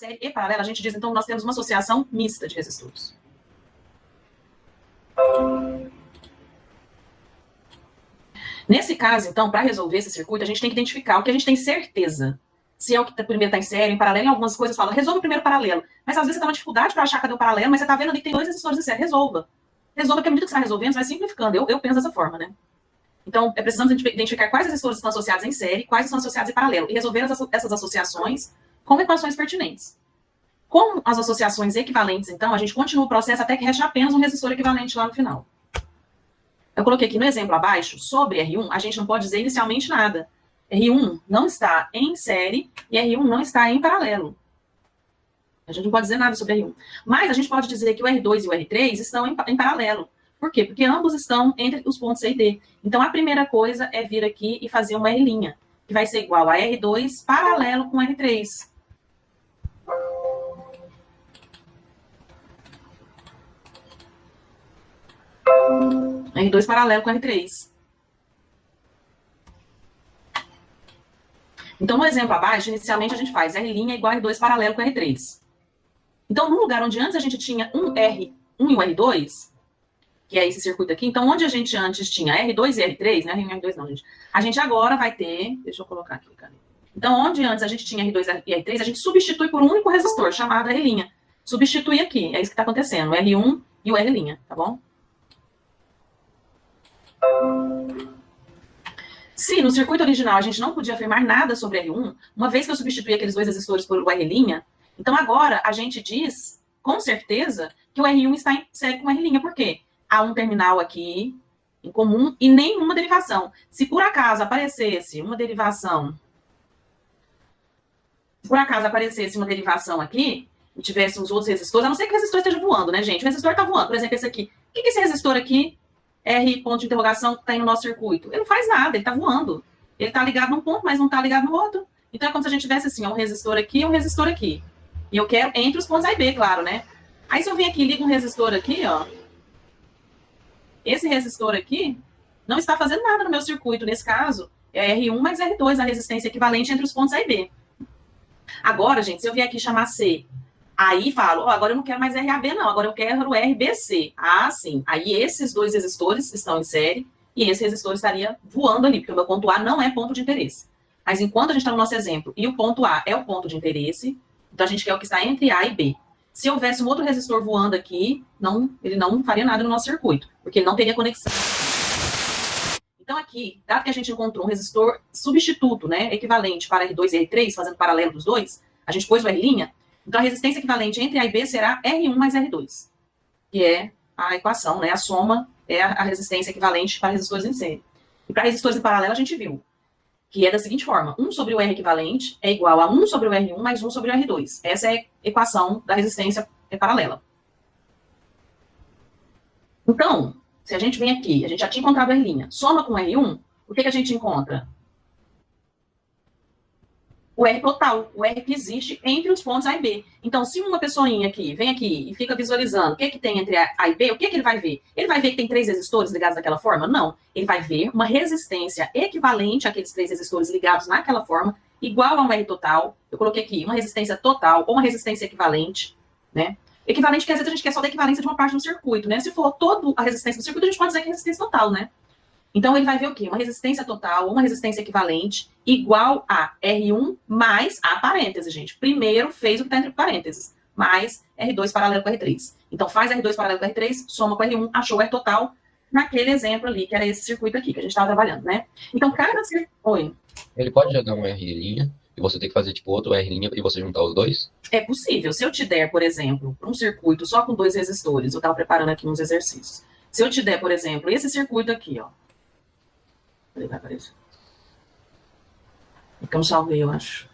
série e paralela, a gente diz, então, nós temos uma associação mista de resistores. Nesse caso, então, para resolver esse circuito, a gente tem que identificar o que a gente tem certeza. Se é o que primeiro está em série, em paralelo, em algumas coisas fala, resolva o primeiro paralelo. Mas às vezes você está uma dificuldade para achar cadê o paralelo, mas você está vendo ali que tem 2 resistores em série. Resolva. Resolva, que à medida que você vai resolvendo, você vai simplificando. Eu penso dessa forma, né? Então, precisamos identificar quais resistores estão associados em série, quais estão associados em paralelo, e resolver essas associações com equações pertinentes. Com as associações equivalentes, então, a gente continua o processo até que reste apenas um resistor equivalente lá no final. Eu coloquei aqui no exemplo abaixo, sobre R1, a gente não pode dizer inicialmente nada. R1 não está em série e R1 não está em paralelo. A gente não pode dizer nada sobre R1. Mas a gente pode dizer que o R2 e o R3 estão em paralelo. Por quê? Porque ambos estão entre os pontos C e D. Então, a primeira coisa é vir aqui e fazer uma R', que vai ser igual a R2 paralelo com R3. R2 paralelo com R3. Então, no exemplo abaixo, inicialmente a gente faz R' igual a R2 paralelo com R3. Então, no lugar onde antes a gente tinha um R1 e um R2, que é esse circuito aqui, então onde a gente antes tinha R2 e R3, né? R1 e R2 não, gente. A gente agora vai ter, deixa eu colocar aqui, cadê? Então, onde antes a gente tinha R2 e R3, a gente substitui por um único resistor, chamado R'. Substitui aqui, é isso que está acontecendo, o R1 e o R', tá bom? Se no circuito original a gente não podia afirmar nada sobre R1, uma vez que eu substituí aqueles 2 resistores por o R', então agora a gente diz, com certeza, que o R1 está em série com o R'. Por quê? Há um terminal aqui em comum e nenhuma derivação. Se por acaso aparecesse uma derivação, aqui, e tivéssemos outros resistores, a não ser que o resistor esteja voando, né, gente? O resistor está voando. Por exemplo, esse aqui. O que é esse resistor aqui? R, ponto de interrogação, que está aí no nosso circuito. Ele não faz nada, ele está voando. Ele está ligado num ponto, mas não está ligado no outro. Então é como se a gente tivesse assim, um resistor aqui e um resistor aqui. E eu quero entre os pontos A e B, claro, né? Aí se eu venho aqui e ligo um resistor aqui, ó. Esse resistor aqui não está fazendo nada no meu circuito. Nesse caso, é R1 mais R2, a resistência equivalente entre os pontos A e B. Agora, gente, se eu vier aqui chamar C, aí falo, ó, agora eu não quero mais RAB, não, agora eu quero RBC. Ah, sim. Aí esses 2 resistores estão em série e esse resistor estaria voando ali, porque o meu ponto A não é ponto de interesse. Mas enquanto a gente está no nosso exemplo e o ponto A é o ponto de interesse, então a gente quer o que está entre A e B. Se houvesse um outro resistor voando aqui, ele não faria nada no nosso circuito, porque ele não teria conexão. Então aqui, dado que a gente encontrou um resistor substituto, né, equivalente para R2 e R3, fazendo paralelo dos dois, a gente pôs o R', então a resistência equivalente entre A e B será R1 mais R2, que é a equação, né, a soma é a resistência equivalente para resistores em série. E para resistores em paralelo a gente viu que é da seguinte forma, 1 sobre o R equivalente é igual a 1 sobre o R1 mais 1 sobre o R2. Essa é a equação da resistência paralela. Então, se a gente vem aqui, a gente já tinha encontrado o R', soma com o R1, o que a gente encontra? O R total, o R que existe entre os pontos A e B. Então, se uma pessoinha aqui vem aqui e fica visualizando o que tem entre A e B, o que ele vai ver? Ele vai ver que tem 3 resistores ligados daquela forma? Não. Ele vai ver uma resistência equivalente àqueles 3 resistores ligados naquela forma, igual a um R total. Eu coloquei aqui uma resistência total ou uma resistência equivalente, né? Equivalente, que às vezes a gente quer só da equivalência de uma parte do circuito, né? Se for toda a resistência do circuito, a gente pode dizer que é resistência total, né? Então, ele vai ver o quê? Uma resistência total ou uma resistência equivalente igual a R1 mais a parêntese, gente. Primeiro fez o que está entre parênteses, mais R2 paralelo com R3. Então, faz R2 paralelo com R3, soma com R1, achou o R total naquele exemplo ali, que era esse circuito aqui que a gente estava trabalhando, né? Então, cada circuito... Oi. Ele pode jogar um R' e você tem que fazer, tipo, outro R' e você juntar os dois? É possível. Se eu te der, por exemplo, um circuito só com 2 resistores, eu estava preparando aqui uns exercícios. Se eu te der, por exemplo, esse circuito aqui, ó. Ele vai aparecer. É que eu não salvei, eu acho.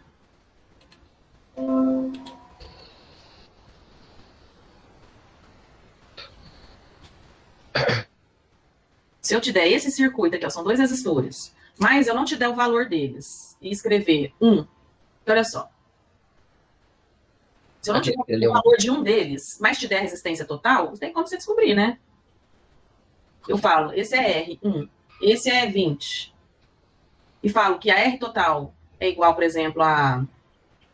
Se eu te der esse circuito aqui, ó, são 2 resistores, mas eu não te der o valor deles e escrever 1, olha só. Se eu não te der o valor de um deles, mas te der a resistência total, tem como você descobrir, né? Eu falo, esse é R1, esse é 20. E falo que a R total é igual, por exemplo, a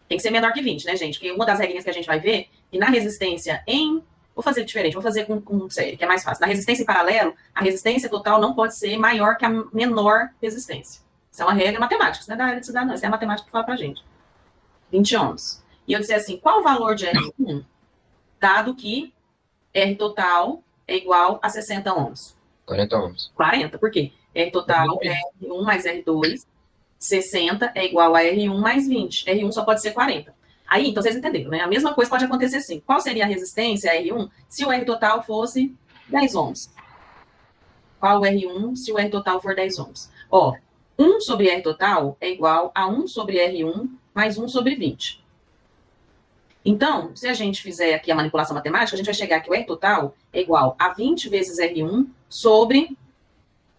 Tem que ser menor que 20, né, gente? Porque uma das regrinhas que a gente vai ver, que na resistência em... Vou fazer diferente, vou fazer com série, que é mais fácil. Na resistência em paralelo, a resistência total não pode ser maior que a menor resistência. Isso é uma regra matemática, isso não é da área de estudar, não. Isso é a matemática que fala pra gente. 20 ohms. E eu disse assim, qual o valor de R1, dado que R total é igual a 60 ohms? 40 ohms. 40, por quê? R total é R1 mais R2, 60 é igual a R1 mais 20. R1 só pode ser 40. Aí, então, vocês entenderam, né? A mesma coisa pode acontecer assim. Qual seria a resistência, R1, se o R total fosse 10 ohms? Qual o R1 se o R total for 10 ohms? Ó, 1 sobre R total é igual a 1 sobre R1 mais 1 sobre 20. Então, se a gente fizer aqui a manipulação matemática, a gente vai chegar que o R total é igual a 20 vezes R1 sobre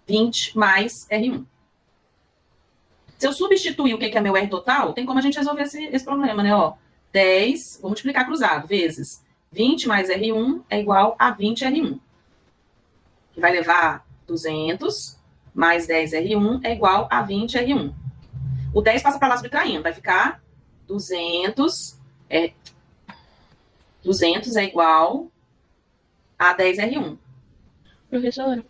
20 mais R1. Se eu substituir o que é meu R total, tem como a gente resolver esse problema, né? Ó, 10, vou multiplicar cruzado, vezes 20 mais R1 é igual a 20 R1. Que vai levar 200 mais 10 R1 é igual a 20 R1. O 10 passa para lá subtraindo, vai ficar 200 é igual a 10 R1. Professora,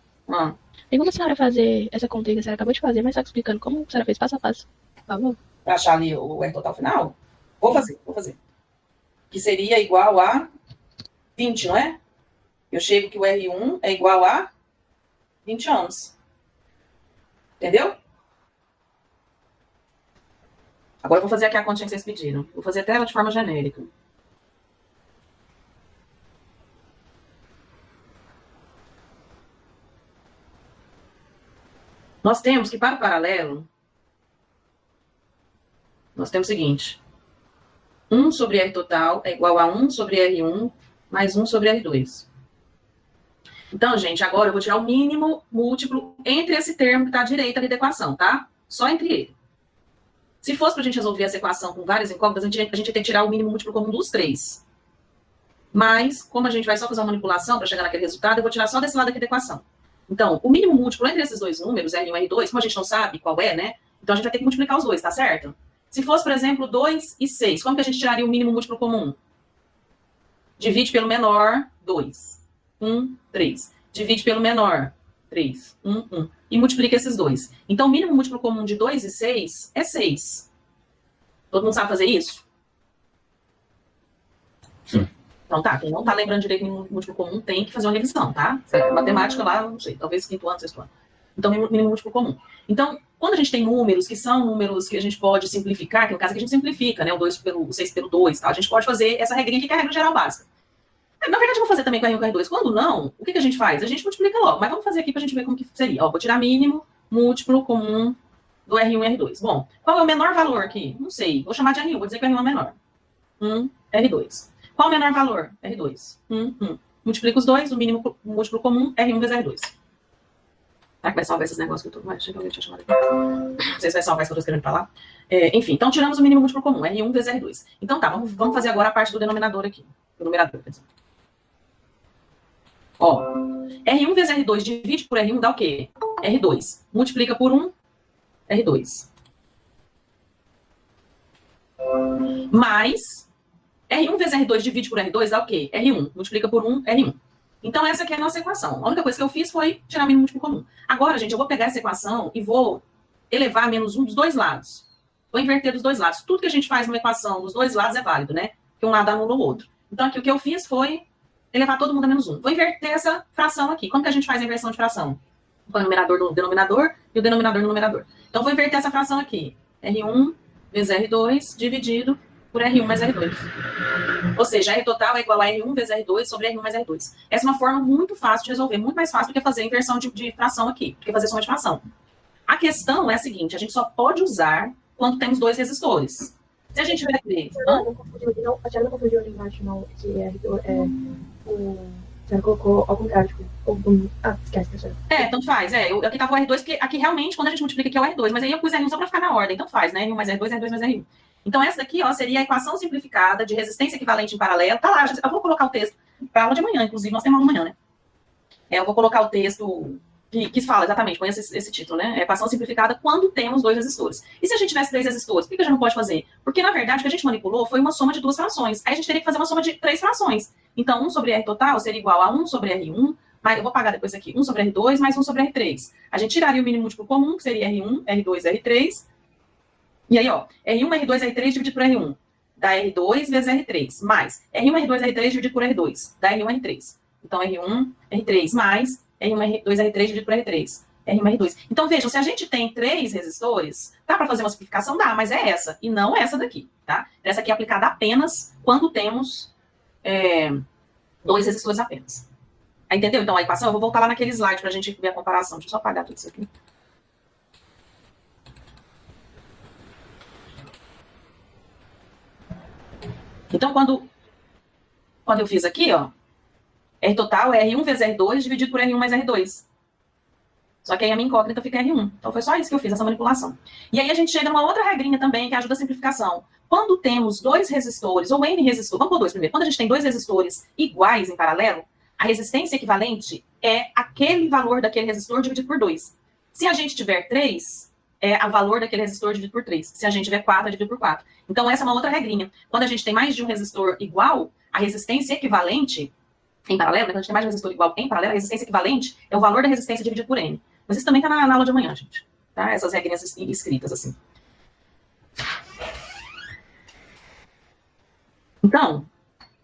tem como a senhora fazer essa conta aí que a senhora acabou de fazer, mas só explicando como a senhora fez passo a passo, por favor? Para achar ali o R total final? Vou fazer. Que seria igual a 20, não é? Eu chego que o R1 é igual a 20 ohms. Entendeu? Agora eu vou fazer aqui a continha que vocês pediram. Vou fazer até ela de forma genérica. Nós temos que, para o paralelo, nós temos o seguinte. 1 sobre R total é igual a 1 sobre R1 mais 1 sobre R2. Então, gente, agora eu vou tirar o mínimo múltiplo entre esse termo que está à direita ali da equação, tá? Só entre ele. Se fosse para a gente resolver essa equação com várias incógnitas, a gente tem que tirar o mínimo múltiplo comum dos três. Mas, como a gente vai só fazer uma manipulação para chegar naquele resultado, eu vou tirar só desse lado aqui da equação. Então, o mínimo múltiplo entre esses dois números, R1 e R2, como a gente não sabe qual é, né? Então, a gente vai ter que multiplicar os dois, tá certo? Se fosse, por exemplo, 2 e 6, como que a gente tiraria o mínimo múltiplo comum? Divide pelo menor, 2. 1, 3. Divide pelo menor, 3. 1, 1. E multiplica esses dois. Então, o mínimo múltiplo comum de 2 e 6 é 6. Todo mundo sabe fazer isso? Sim. Então tá, quem não tá lembrando direito do múltiplo comum tem que fazer uma revisão, tá? Matemática lá, não sei, talvez 5º ano, 6º ano. Então, mínimo múltiplo comum. Então, quando a gente tem números que são números que a gente pode simplificar, que no caso aqui a gente simplifica, né? O 6 pelo 2, tá? A gente pode fazer essa regrinha aqui, que é a regra geral básica. Na verdade, eu vou fazer também com R1 e com R2. Quando não, o que a gente faz? A gente multiplica logo. Mas vamos fazer aqui pra gente ver como que seria. Ó, vou tirar mínimo múltiplo comum do R1 e R2. Bom, qual é o menor valor aqui? Não sei. Vou chamar de R1, vou dizer que o R1 é menor. R2. Qual o menor valor? R2. 1. Multiplica os dois, o mínimo múltiplo comum, R1 vezes R2. Será que vai salvar esses negócios que eu tô... Achei que alguém tinha chamado aqui. Não sei se vai salvar isso que eu tô escrevendo pra lá. Enfim, então tiramos o mínimo múltiplo comum, R1 vezes R2. Então tá, vamos fazer agora a parte do denominador aqui. Do numerador, quer dizer. Ó, R1 vezes R2 divide por R1 dá o quê? R2. Multiplica por 1, R2. Mais... R1 vezes R2 divide por R2 dá o quê? R1. Multiplica por 1, R1. Então, essa aqui é a nossa equação. A única coisa que eu fiz foi tirar o mínimo múltiplo comum. Agora, gente, eu vou pegar essa equação e vou elevar menos 1 dos dois lados. Vou inverter dos dois lados. Tudo que a gente faz numa equação dos dois lados é válido, né? Porque um lado anula o outro. Então, aqui o que eu fiz foi elevar todo mundo a menos 1. Vou inverter essa fração aqui. Como que a gente faz a inversão de fração? Põe o numerador no denominador e o denominador no numerador. Então, vou inverter essa fração aqui. R1 vezes R2 dividido por R1 mais R2. Ou seja, R total é igual a R1 vezes R2 sobre R1 mais R2. Essa é uma forma muito fácil de resolver, muito mais fácil do que fazer a inversão de fração aqui, do que fazer soma de fração. A questão é a seguinte, a gente só pode usar quando temos dois resistores. Se a gente vai ver... A senhora não confundiu ali embaixo, não, que a senhora colocou ao contrário, tipo... esquece, professora. Tanto faz. Aqui tava o R2, porque aqui realmente, quando a gente multiplica aqui é o R2, mas aí eu pus R1 só para ficar na ordem, então faz, né? R1 mais R2, R2 mais R1. Então, essa daqui, ó, seria a equação simplificada de resistência equivalente em paralelo. Tá lá, eu vou colocar o texto para aula de amanhã, inclusive, nós temos aula de manhã, né? Eu vou colocar o texto que fala exatamente, põe esse título, né? Equação simplificada quando temos dois resistores. E se a gente tivesse três resistores, por que a gente não pode fazer? Porque, na verdade, o que a gente manipulou foi uma soma de duas frações. Aí a gente teria que fazer uma soma de três frações. Então, 1 sobre R total seria igual a 1 sobre R1, mas eu vou pagar depois aqui, 1 sobre R2 mais 1 sobre R3. A gente tiraria o mínimo múltiplo comum, que seria R1, R2, R3. E aí, ó, R1, R2, R3 dividido por R1, dá R2 vezes R3, mais R1, R2, R3 dividido por R2, dá R1, R3. Então, R1, R3 mais R1, R2, R3 dividido por R3. R1, R2. Então, vejam, se a gente tem três resistores, dá para fazer uma simplificação? Dá, mas é essa, e não essa daqui, tá? Essa aqui é aplicada apenas quando temos dois resistores apenas. Entendeu? Então, a equação, eu vou voltar lá naquele slide para a gente ver a comparação. Deixa eu só apagar tudo isso aqui. Então, quando eu fiz aqui, ó, R total é R1 vezes R2 dividido por R1 mais R2. Só que aí a minha incógnita fica R1. Então, foi só isso que eu fiz, essa manipulação. E aí a gente chega numa outra regrinha também que ajuda a simplificação. Quando temos dois resistores, ou N resistores, vamos por dois primeiro. Quando a gente tem dois resistores iguais em paralelo, a resistência equivalente é aquele valor daquele resistor dividido por 2. Se a gente tiver 3, é o valor daquele resistor dividido por 3. Se a gente tiver 4, é dividido por 4. Então, essa é uma outra regrinha. Quando a gente tem mais de um resistor igual, a resistência equivalente em paralelo, quando a gente tem mais de um resistor igual em paralelo, a resistência equivalente é o valor da resistência dividido por N. Mas isso também está na aula de amanhã, gente. Tá? Essas regrinhas escritas assim. Então,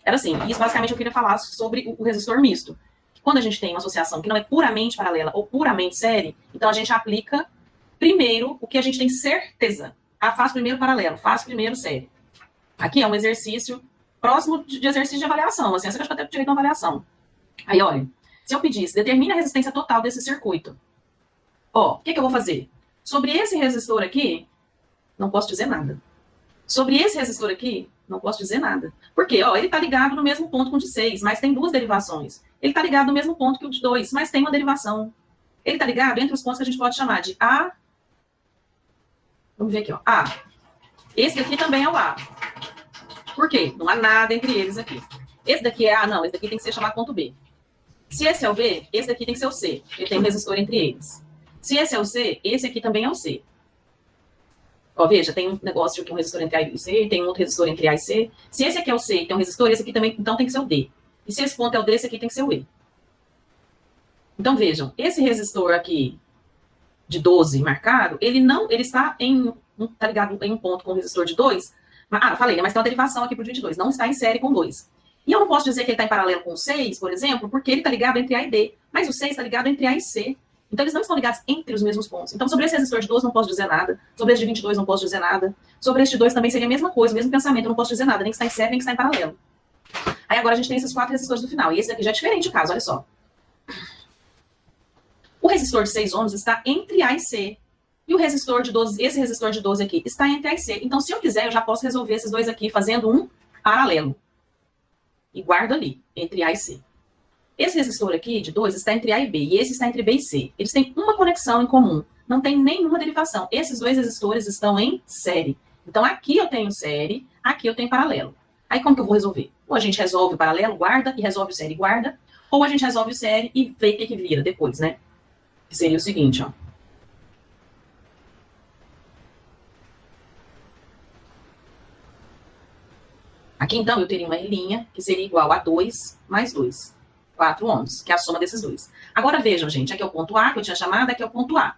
era assim, isso basicamente eu queria falar sobre o resistor misto. Quando a gente tem uma associação que não é puramente paralela ou puramente série, então a gente aplica primeiro o que a gente tem certeza. Faço primeiro paralelo, faço primeiro série. Aqui é um exercício próximo de exercício de avaliação, assim, você acha que até direito a uma avaliação. Aí, olha, se eu pedisse, determine a resistência total desse circuito. Ó, o que eu vou fazer? Sobre esse resistor aqui, não posso dizer nada. Sobre esse resistor aqui, não posso dizer nada. Por quê? Ó, ele está ligado no mesmo ponto com o de 6, mas tem duas derivações. Ele está ligado no mesmo ponto que o de 2, mas tem uma derivação. Ele está ligado entre os pontos que a gente pode chamar de A. Vamos ver aqui, ó. A. Esse daqui também é o A. Por quê? Não há nada entre eles aqui. Esse daqui é A, não. Esse daqui tem que ser chamado ponto B. Se esse é o B, esse daqui tem que ser o C. Ele tem um resistor entre eles. Se esse é o C, esse aqui também é o C. Ó, veja, tem um negócio aqui, um resistor entre A e C, tem um outro resistor entre A e C. Se esse aqui é o C e tem um resistor, esse aqui também, então tem que ser o D. E se esse ponto é o D, esse aqui tem que ser o E. Então, vejam, esse resistor aqui de 12 marcado, ele está tá ligado em um ponto com o resistor de 2. Falei, né, mas tem uma derivação aqui pro de 22, não está em série com 2. E eu não posso dizer que ele está em paralelo com o 6, por exemplo, porque ele está ligado entre A e D. Mas o 6 está ligado entre A e C. Então, eles não estão ligados entre os mesmos pontos. Então, sobre esse resistor de 12, não posso dizer nada. Sobre esse de 22, não posso dizer nada. Sobre este de 2 também seria a mesma coisa, o mesmo pensamento. Eu não posso dizer nada, nem que está em série, nem que está em paralelo. Aí, agora, a gente tem esses 4 resistores do final. E esse daqui já é diferente o caso, olha só. O resistor de 6 ohms está entre A e C. E o resistor de 12, esse resistor de 12 aqui, está entre A e C. Então, se eu quiser, eu já posso resolver esses dois aqui fazendo um paralelo. E guardo ali, entre A e C. Esse resistor aqui, de 2, está entre A e B, e esse está entre B e C. Eles têm uma conexão em comum, não tem nenhuma derivação. Esses dois resistores estão em série. Então, aqui eu tenho série, aqui eu tenho paralelo. Aí, como que eu vou resolver? Ou a gente resolve o paralelo, guarda, e resolve o série, guarda, ou a gente resolve o série e vê o que vira depois, né? Que seria o seguinte, ó. Aqui, então, eu teria uma R', que seria igual a 2 mais 2. 4 ohms, que é a soma desses dois. Agora, vejam, gente, aqui é o ponto A, que eu tinha chamado, aqui é o ponto A.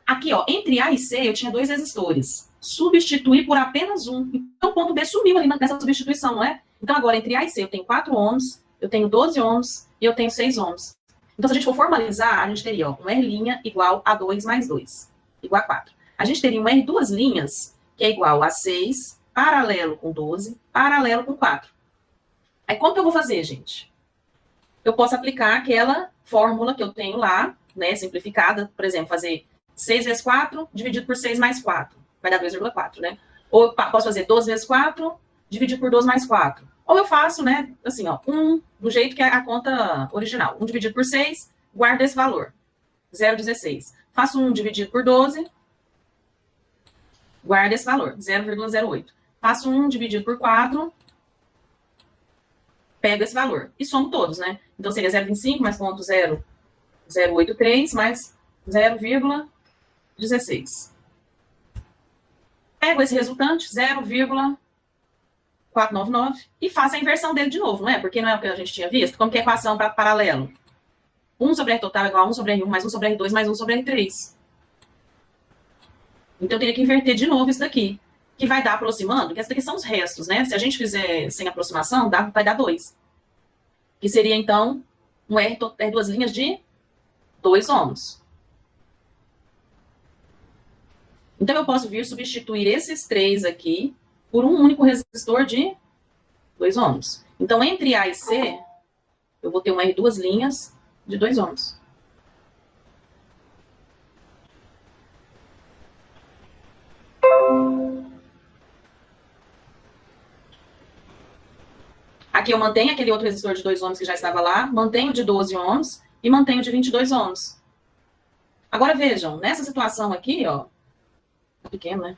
Aqui, ó, entre A e C, eu tinha 2 resistores. Substituí por apenas um. Então, o ponto B sumiu ali nessa substituição, não é? Então, agora, entre A e C, eu tenho 4 ohms, eu tenho 12 ohms e eu tenho 6 ohms. Então, se a gente for formalizar, a gente teria, ó, um R' igual a 2 mais 2, igual a 4. A gente teria um R duas linhas, que é igual a 6, paralelo com 12, paralelo com 4. Aí, como que eu vou fazer, gente? Eu posso aplicar aquela fórmula que eu tenho lá, né, simplificada, por exemplo, fazer 6 vezes 4 dividido por 6 mais 4, vai dar 2,4, né? Ou eu posso fazer 12 vezes 4 dividido por 12 mais 4. Ou eu faço, né, assim, ó, 1, do jeito que é a conta original. 1 dividido por 6, guardo esse valor, 0,16. Faço 1 dividido por 12, guardo esse valor, 0,08. Faço 1 dividido por 4, pego esse valor e somo todos, né? Então, seria 0,25 mais 0,08 0,83 mais 0,16. Pego esse resultante, 0,499, e faço a inversão dele de novo, não é? Porque não é o que a gente tinha visto? Como que é a equação para paralelo? 1 sobre R total é igual a 1 sobre R1 mais 1 sobre R2 mais 1 sobre R3. Então, eu teria que inverter de novo isso daqui, que vai dar aproximando, que esses daqui são os restos, né? Se a gente fizer sem aproximação, vai dar 2. Que seria, então, um R2 linhas de 2 ohms. Então, eu posso vir substituir esses 3 aqui por um único resistor de 2 ohms. Então, entre A e C, eu vou ter um R2 linhas de 2 ohms. Aqui eu mantenho aquele outro resistor de 2 ohms que já estava lá, mantenho o de 12 ohms e mantenho o de 22 ohms. Agora vejam, nessa situação aqui, ó, pequeno, né?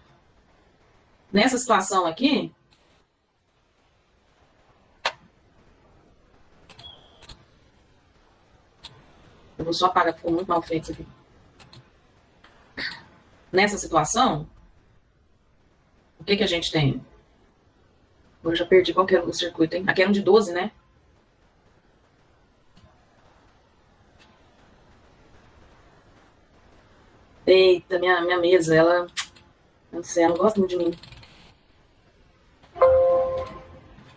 Nessa situação aqui, eu vou só apagar, ficou muito mal feito isso aqui. Nessa situação, o que a gente tem? Eu já perdi qual que era o circuito, hein? Aqui era um de 12, né? Eita, minha mesa, ela... Não sei, ela não gosta muito de mim.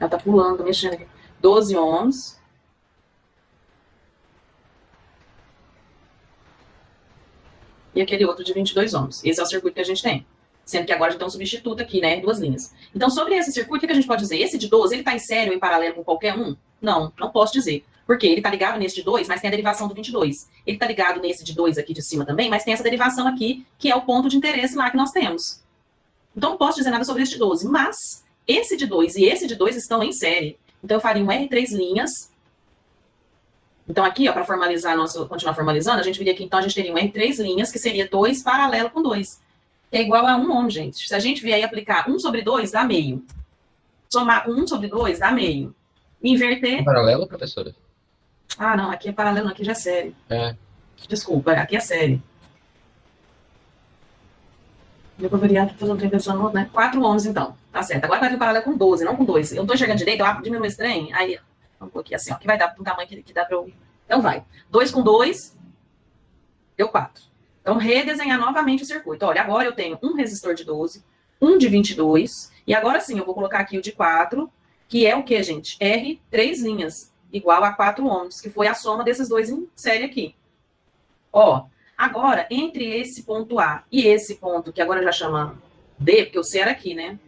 Ela tá pulando, tá mexendo aqui. 12 ohms. E aquele outro de 22 ohms. Esse é o circuito que a gente tem. Sendo que agora já tem um substituto aqui, né? 2 linhas. Então, sobre esse circuito, o que a gente pode dizer? Esse de 12, ele está em série ou em paralelo com qualquer um? Não, não posso dizer. Porque ele está ligado nesse de 2, mas tem a derivação do 22. Ele está ligado nesse de 2 aqui de cima também, mas tem essa derivação aqui, que é o ponto de interesse lá que nós temos. Então, não posso dizer nada sobre esse de 12. Mas, esse de 2 e esse de 2 estão em série. Então, eu faria um R3 linhas. Então, aqui, ó, para formalizar, continuar formalizando, a gente viria aqui, então, a gente teria um R3 linhas, que seria 2 paralelo com 2. É igual a 1 ohm, gente. Se a gente vier aí aplicar 1 sobre 2, dá meio. Somar com 1 sobre 2, dá meio. Inverter... É paralelo, professora? Ah, não. Aqui é paralelo, aqui já é série. É. Desculpa, aqui é série. Deu pra variar, tô fazendo pensando, né? 4 ohms, então. Tá certo. Agora vai vir paralelo com 12, não com 2. Eu não tô enxergando direito, eu diminuo esse trem. Aí, vamos pôr aqui assim, ó. Que vai dar um tamanho que dá pra eu... Então, vai. 2 com 2, deu 4. Então, redesenhar novamente o circuito. Olha, agora eu tenho um resistor de 12, um de 22, e agora sim, eu vou colocar aqui o de 4, que é o que, gente? R, 3 linhas, igual a 4 ohms, que foi a soma desses dois em série aqui. Ó, agora, entre esse ponto A e esse ponto, que agora já chama D, porque o C era aqui, né?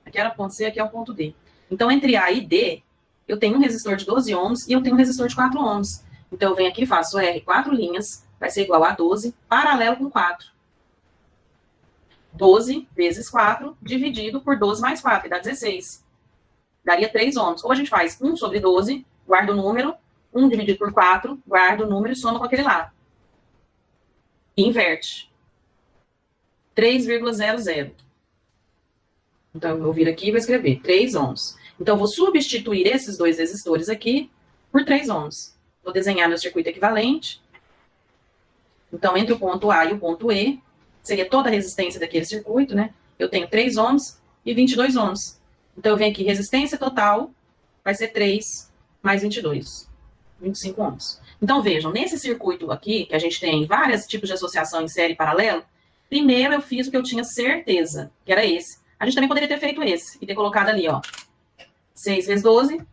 Aqui era o ponto C, aqui é o ponto D. Então, entre A e D, eu tenho um resistor de 12 ohms e eu tenho um resistor de 4 ohms. Então, eu venho aqui e faço R, 4 linhas, vai ser igual a 12, paralelo com 4. 12 vezes 4, dividido por 12 mais 4, que dá 16. Daria 3 ohms. Ou a gente faz 1 sobre 12, guarda o número, 1 dividido por 4, guarda o número e soma com aquele lá. E inverte. 3,00. Então, eu vou vir aqui e vou escrever 3 ohms. Então, eu vou substituir esses dois resistores aqui por 3 ohms. Vou desenhar meu circuito equivalente. Então, entre o ponto A e o ponto E, seria toda a resistência daquele circuito, né? Eu tenho 3 ohms e 22 ohms. Então, eu venho aqui, resistência total vai ser 3 mais 22, 25 ohms. Então, vejam, nesse circuito aqui, que a gente tem vários tipos de associação em série e paralelo, primeiro eu fiz o que eu tinha certeza, que era esse. A gente também poderia ter feito esse, e ter colocado ali, ó, 6 vezes 12,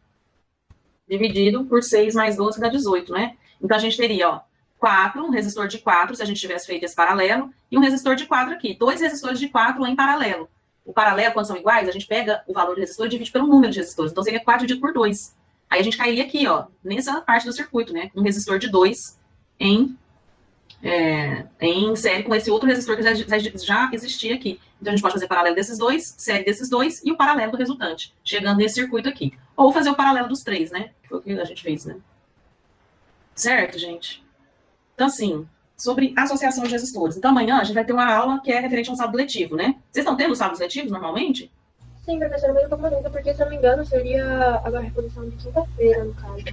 dividido por 6 mais 12, que dá 18, né? Então, a gente teria, ó, 4, um resistor de 4, se a gente tivesse feito esse paralelo, e um resistor de 4 aqui. 2 resistores de 4 em paralelo. O paralelo, quando são iguais, a gente pega o valor do resistor e divide pelo número de resistores. Então, seria 4 dividido por 2. Aí a gente cairia aqui, ó, nessa parte do circuito, né? Um resistor de 2 em série com esse outro resistor que já existia aqui. Então, a gente pode fazer paralelo desses dois, série desses dois e o paralelo do resultante, chegando nesse circuito aqui. Ou fazer o paralelo dos 3, né? Que foi o que a gente fez, né? Certo, gente? Então, assim, sobre associação de resistores. Então, amanhã a gente vai ter uma aula que é referente a um sábado letivo, né? Vocês estão tendo sábados letivos, normalmente? Sim, professora, mas eu tô com uma dúvida, porque, se eu não me engano, seria agora a reposição de quinta-feira, no caso.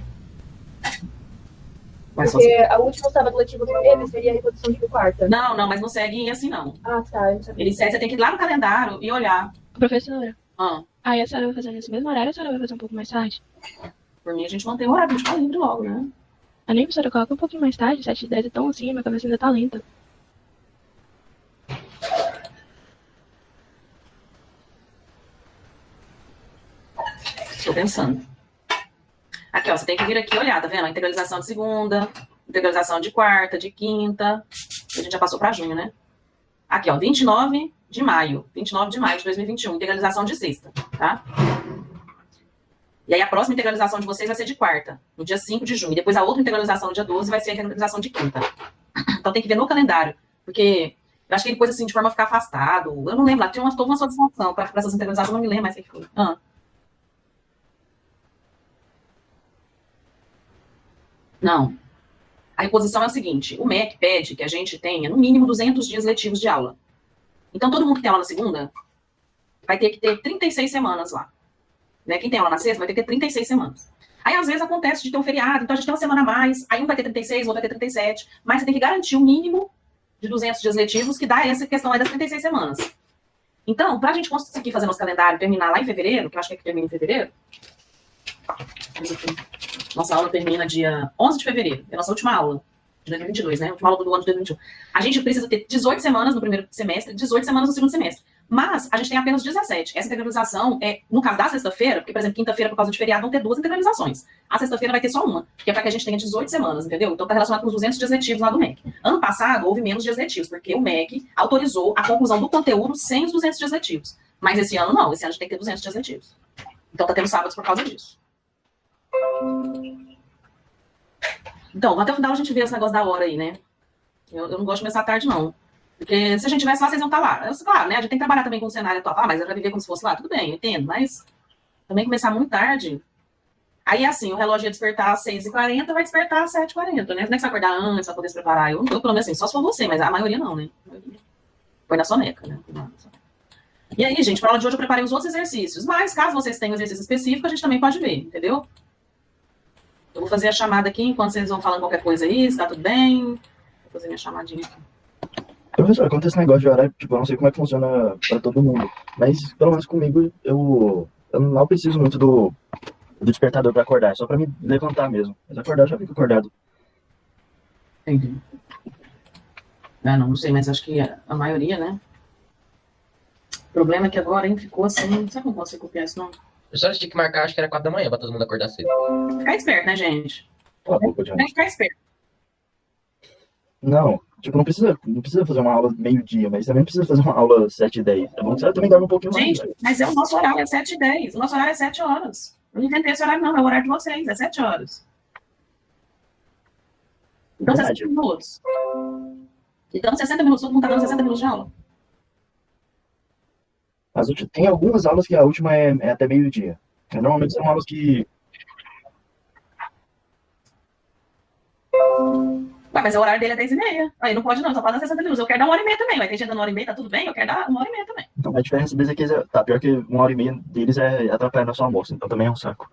Mas Porque a última sábado letivo que teve seria a reposição de quarta. Não, mas não segue assim, não. Ah, tá. Eu não sabia. Ele segue, você tem que ir lá no calendário e olhar. Professora, Ah, aí a senhora vai fazer nesse mesmo horário ou a senhora vai fazer um pouco mais tarde? por mim, a gente mantém o horário, a gente fica livre logo, né? A nem professora coloca um pouquinho mais tarde, 7h10 é tão assim, minha cabeça ainda tá lenta. Estou pensando. Aqui, ó, você tem que vir aqui olhar, tá vendo? A integralização de segunda, integralização de quarta, de quinta. A gente já passou para junho, né? Aqui, ó, 29 de maio. 29 de maio de 2021, integralização de sexta, tá? E aí a próxima integralização de vocês vai ser de quarta, no dia 5 de junho. Depois a outra integralização no dia 12 vai ser a integralização de quinta. Então tem que ver no calendário, porque eu acho que ele pôs assim de forma a ficar afastado. Eu não lembro, lá tinha toda uma solicitação para essas integralizações, eu não me lembro mais o que foi. Não. A reposição é o seguinte, o MEC pede que a gente tenha no mínimo 200 dias letivos de aula. Então todo mundo que tem aula na segunda vai ter que ter 36 semanas lá. Né? Quem tem aula na sexta vai ter que ter 36 semanas. Aí, às vezes, acontece de ter um feriado, então a gente tem uma semana a mais, aí um vai ter 36, o outro vai ter 37, mas você tem que garantir um mínimo de 200 dias letivos, que dá essa questão aí das 36 semanas. Então, para a gente conseguir fazer nosso calendário e terminar lá em fevereiro, que eu acho que é que termina em fevereiro, nossa aula termina dia 11 de fevereiro, é a nossa última aula de 2022, né? Última aula do ano de 2021. A gente precisa ter 18 semanas no primeiro semestre, 18 semanas no segundo semestre. Mas a gente tem apenas 17. Essa integralização é, no caso da sexta-feira, porque, por exemplo, quinta-feira, por causa de feriado, vão ter 2 integralizações. A sexta-feira vai ter só uma, que é para que a gente tenha 18 semanas, entendeu? Então tá relacionado com os 200 dias letivos lá do MEC. Ano passado, houve menos dias letivos, porque o MEC autorizou a conclusão do conteúdo sem os 200 dias letivos. Mas esse ano não, esse ano a gente tem que ter 200 dias letivos. Então tá tendo sábados por causa disso. Então, até o final a gente vê esse negócio da hora aí, né? Eu não gosto de começar tarde, não. Porque se a gente tivesse lá, vocês iam estar lá. Claro, né? A gente tem que trabalhar também com o cenário atual. Ah, mas eu já viver como se fosse lá. Tudo bem, eu entendo. Mas também começar muito tarde. Aí, assim, o relógio ia despertar às 6h40, vai despertar às 7h40, né? Não é que você vai acordar antes pra poder se preparar. Eu, pelo menos assim, só se for você, mas a maioria não, né? Põe na soneca, né? E aí, gente, para aula de hoje eu preparei os outros exercícios. Mas, caso vocês tenham exercício específico, a gente também pode ver, entendeu? Eu vou fazer a chamada aqui enquanto vocês vão falando qualquer coisa aí, se tá tudo bem. Vou fazer minha chamadinha aqui. Professor, quanto a esse negócio de horário, tipo, eu não sei como é que funciona para todo mundo, mas pelo menos comigo eu não preciso muito do despertador para acordar, é só para me levantar mesmo. Mas acordar eu já fico acordado. Entendi. Não sei, mas acho que a maioria, né? O problema é que agora, hein, ficou assim, não sei como consigo copiar isso, não. Eu só tinha que marcar, acho que era 4 da manhã, pra todo mundo acordar cedo. Ficar esperto, né, gente? Cala a boca, John. Tem que ficar esperto. Não, tipo, não precisa fazer uma aula meio-dia, mas também não precisa fazer uma aula 7h10. É bom que você também dorme um pouquinho mais. Gente, mas é o nosso horário, é 7h10. O nosso horário é 7 horas. Eu não inventei esse horário, não. É o horário de vocês, é 7 horas. Então, Verdade. 60 minutos. Então, 60 minutos, todo mundo tá dando 60 minutos de aula. Mas tem algumas aulas que a última é até meio-dia. Normalmente são aulas que... Ué, mas o horário dele é 10h30. Aí não pode não, só pode dar 60 minutos. Eu quero dar 1h30 também. Vai ter gente dando 1h30, tá tudo bem? Eu quero dar 1h30 também. Então a diferença deles é que tá pior que 1h30 deles é atrapalhar nosso almoço, então também é um saco.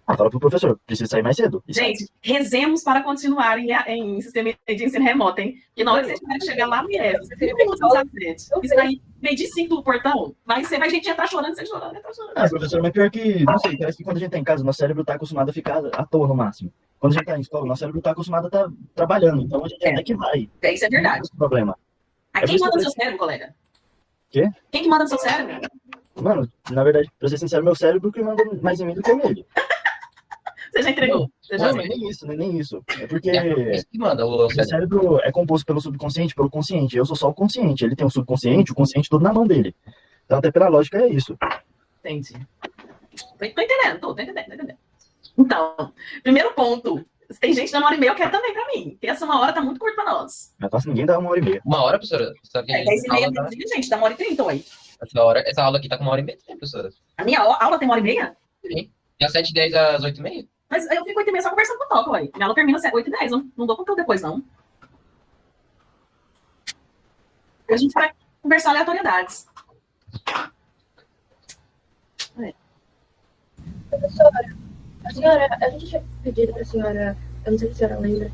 Ah, fala pro professor, precisa sair mais cedo. Gente, rezemos para continuar em sistema de ensino remoto, hein? Porque na hora que vocês tiverem que chegar lá, mulher, você tem minutos à frente. Isso aí, meio de 5 do portão, vai gente entrar chorando, você chorando, entrar chorando. Ah, professor, mas pior que, não sei, parece que quando a gente tá em casa, nosso cérebro tá acostumado a ficar à toa no máximo. Quando a gente tá em escola, nosso cérebro tá acostumado a estar trabalhando, então a gente até que vai. Isso é verdade. Não tem problema. Aí quem manda no seu cérebro, colega? Quê? Quem que manda no seu cérebro? Mano, na verdade, pra ser sincero, meu cérebro que manda mais em mim do que nele. Você já entregou? Você já Não, nem isso. É porque Isso que manda o o cérebro é composto pelo subconsciente, pelo consciente. Eu sou só o consciente. Ele tem o subconsciente, o consciente todo na mão dele. Então, até pela lógica, é isso. Entendi. Tô entendendo. Então, primeiro ponto. Se tem gente dando 1h30, eu quero também pra mim. Porque essa 1 hora tá muito curta pra nós. Não faço ninguém dar 1h30. 1 hora, professora? Sabe que 10h30, aula gente, dá 1h30, ué. essa aula aqui tá com 1h30, né, professora? A minha aula tem 1h30? Sim. Das 7h10 às 8h30? Mas eu fico 8h30 só conversando com o Toca, ué. Minha aula termina às 8h10, não dou conteúdo depois, não. A gente vai conversar aleatoriedades. Professora, A senhora, a gente tinha pedido para a senhora, eu não sei se a senhora lembra,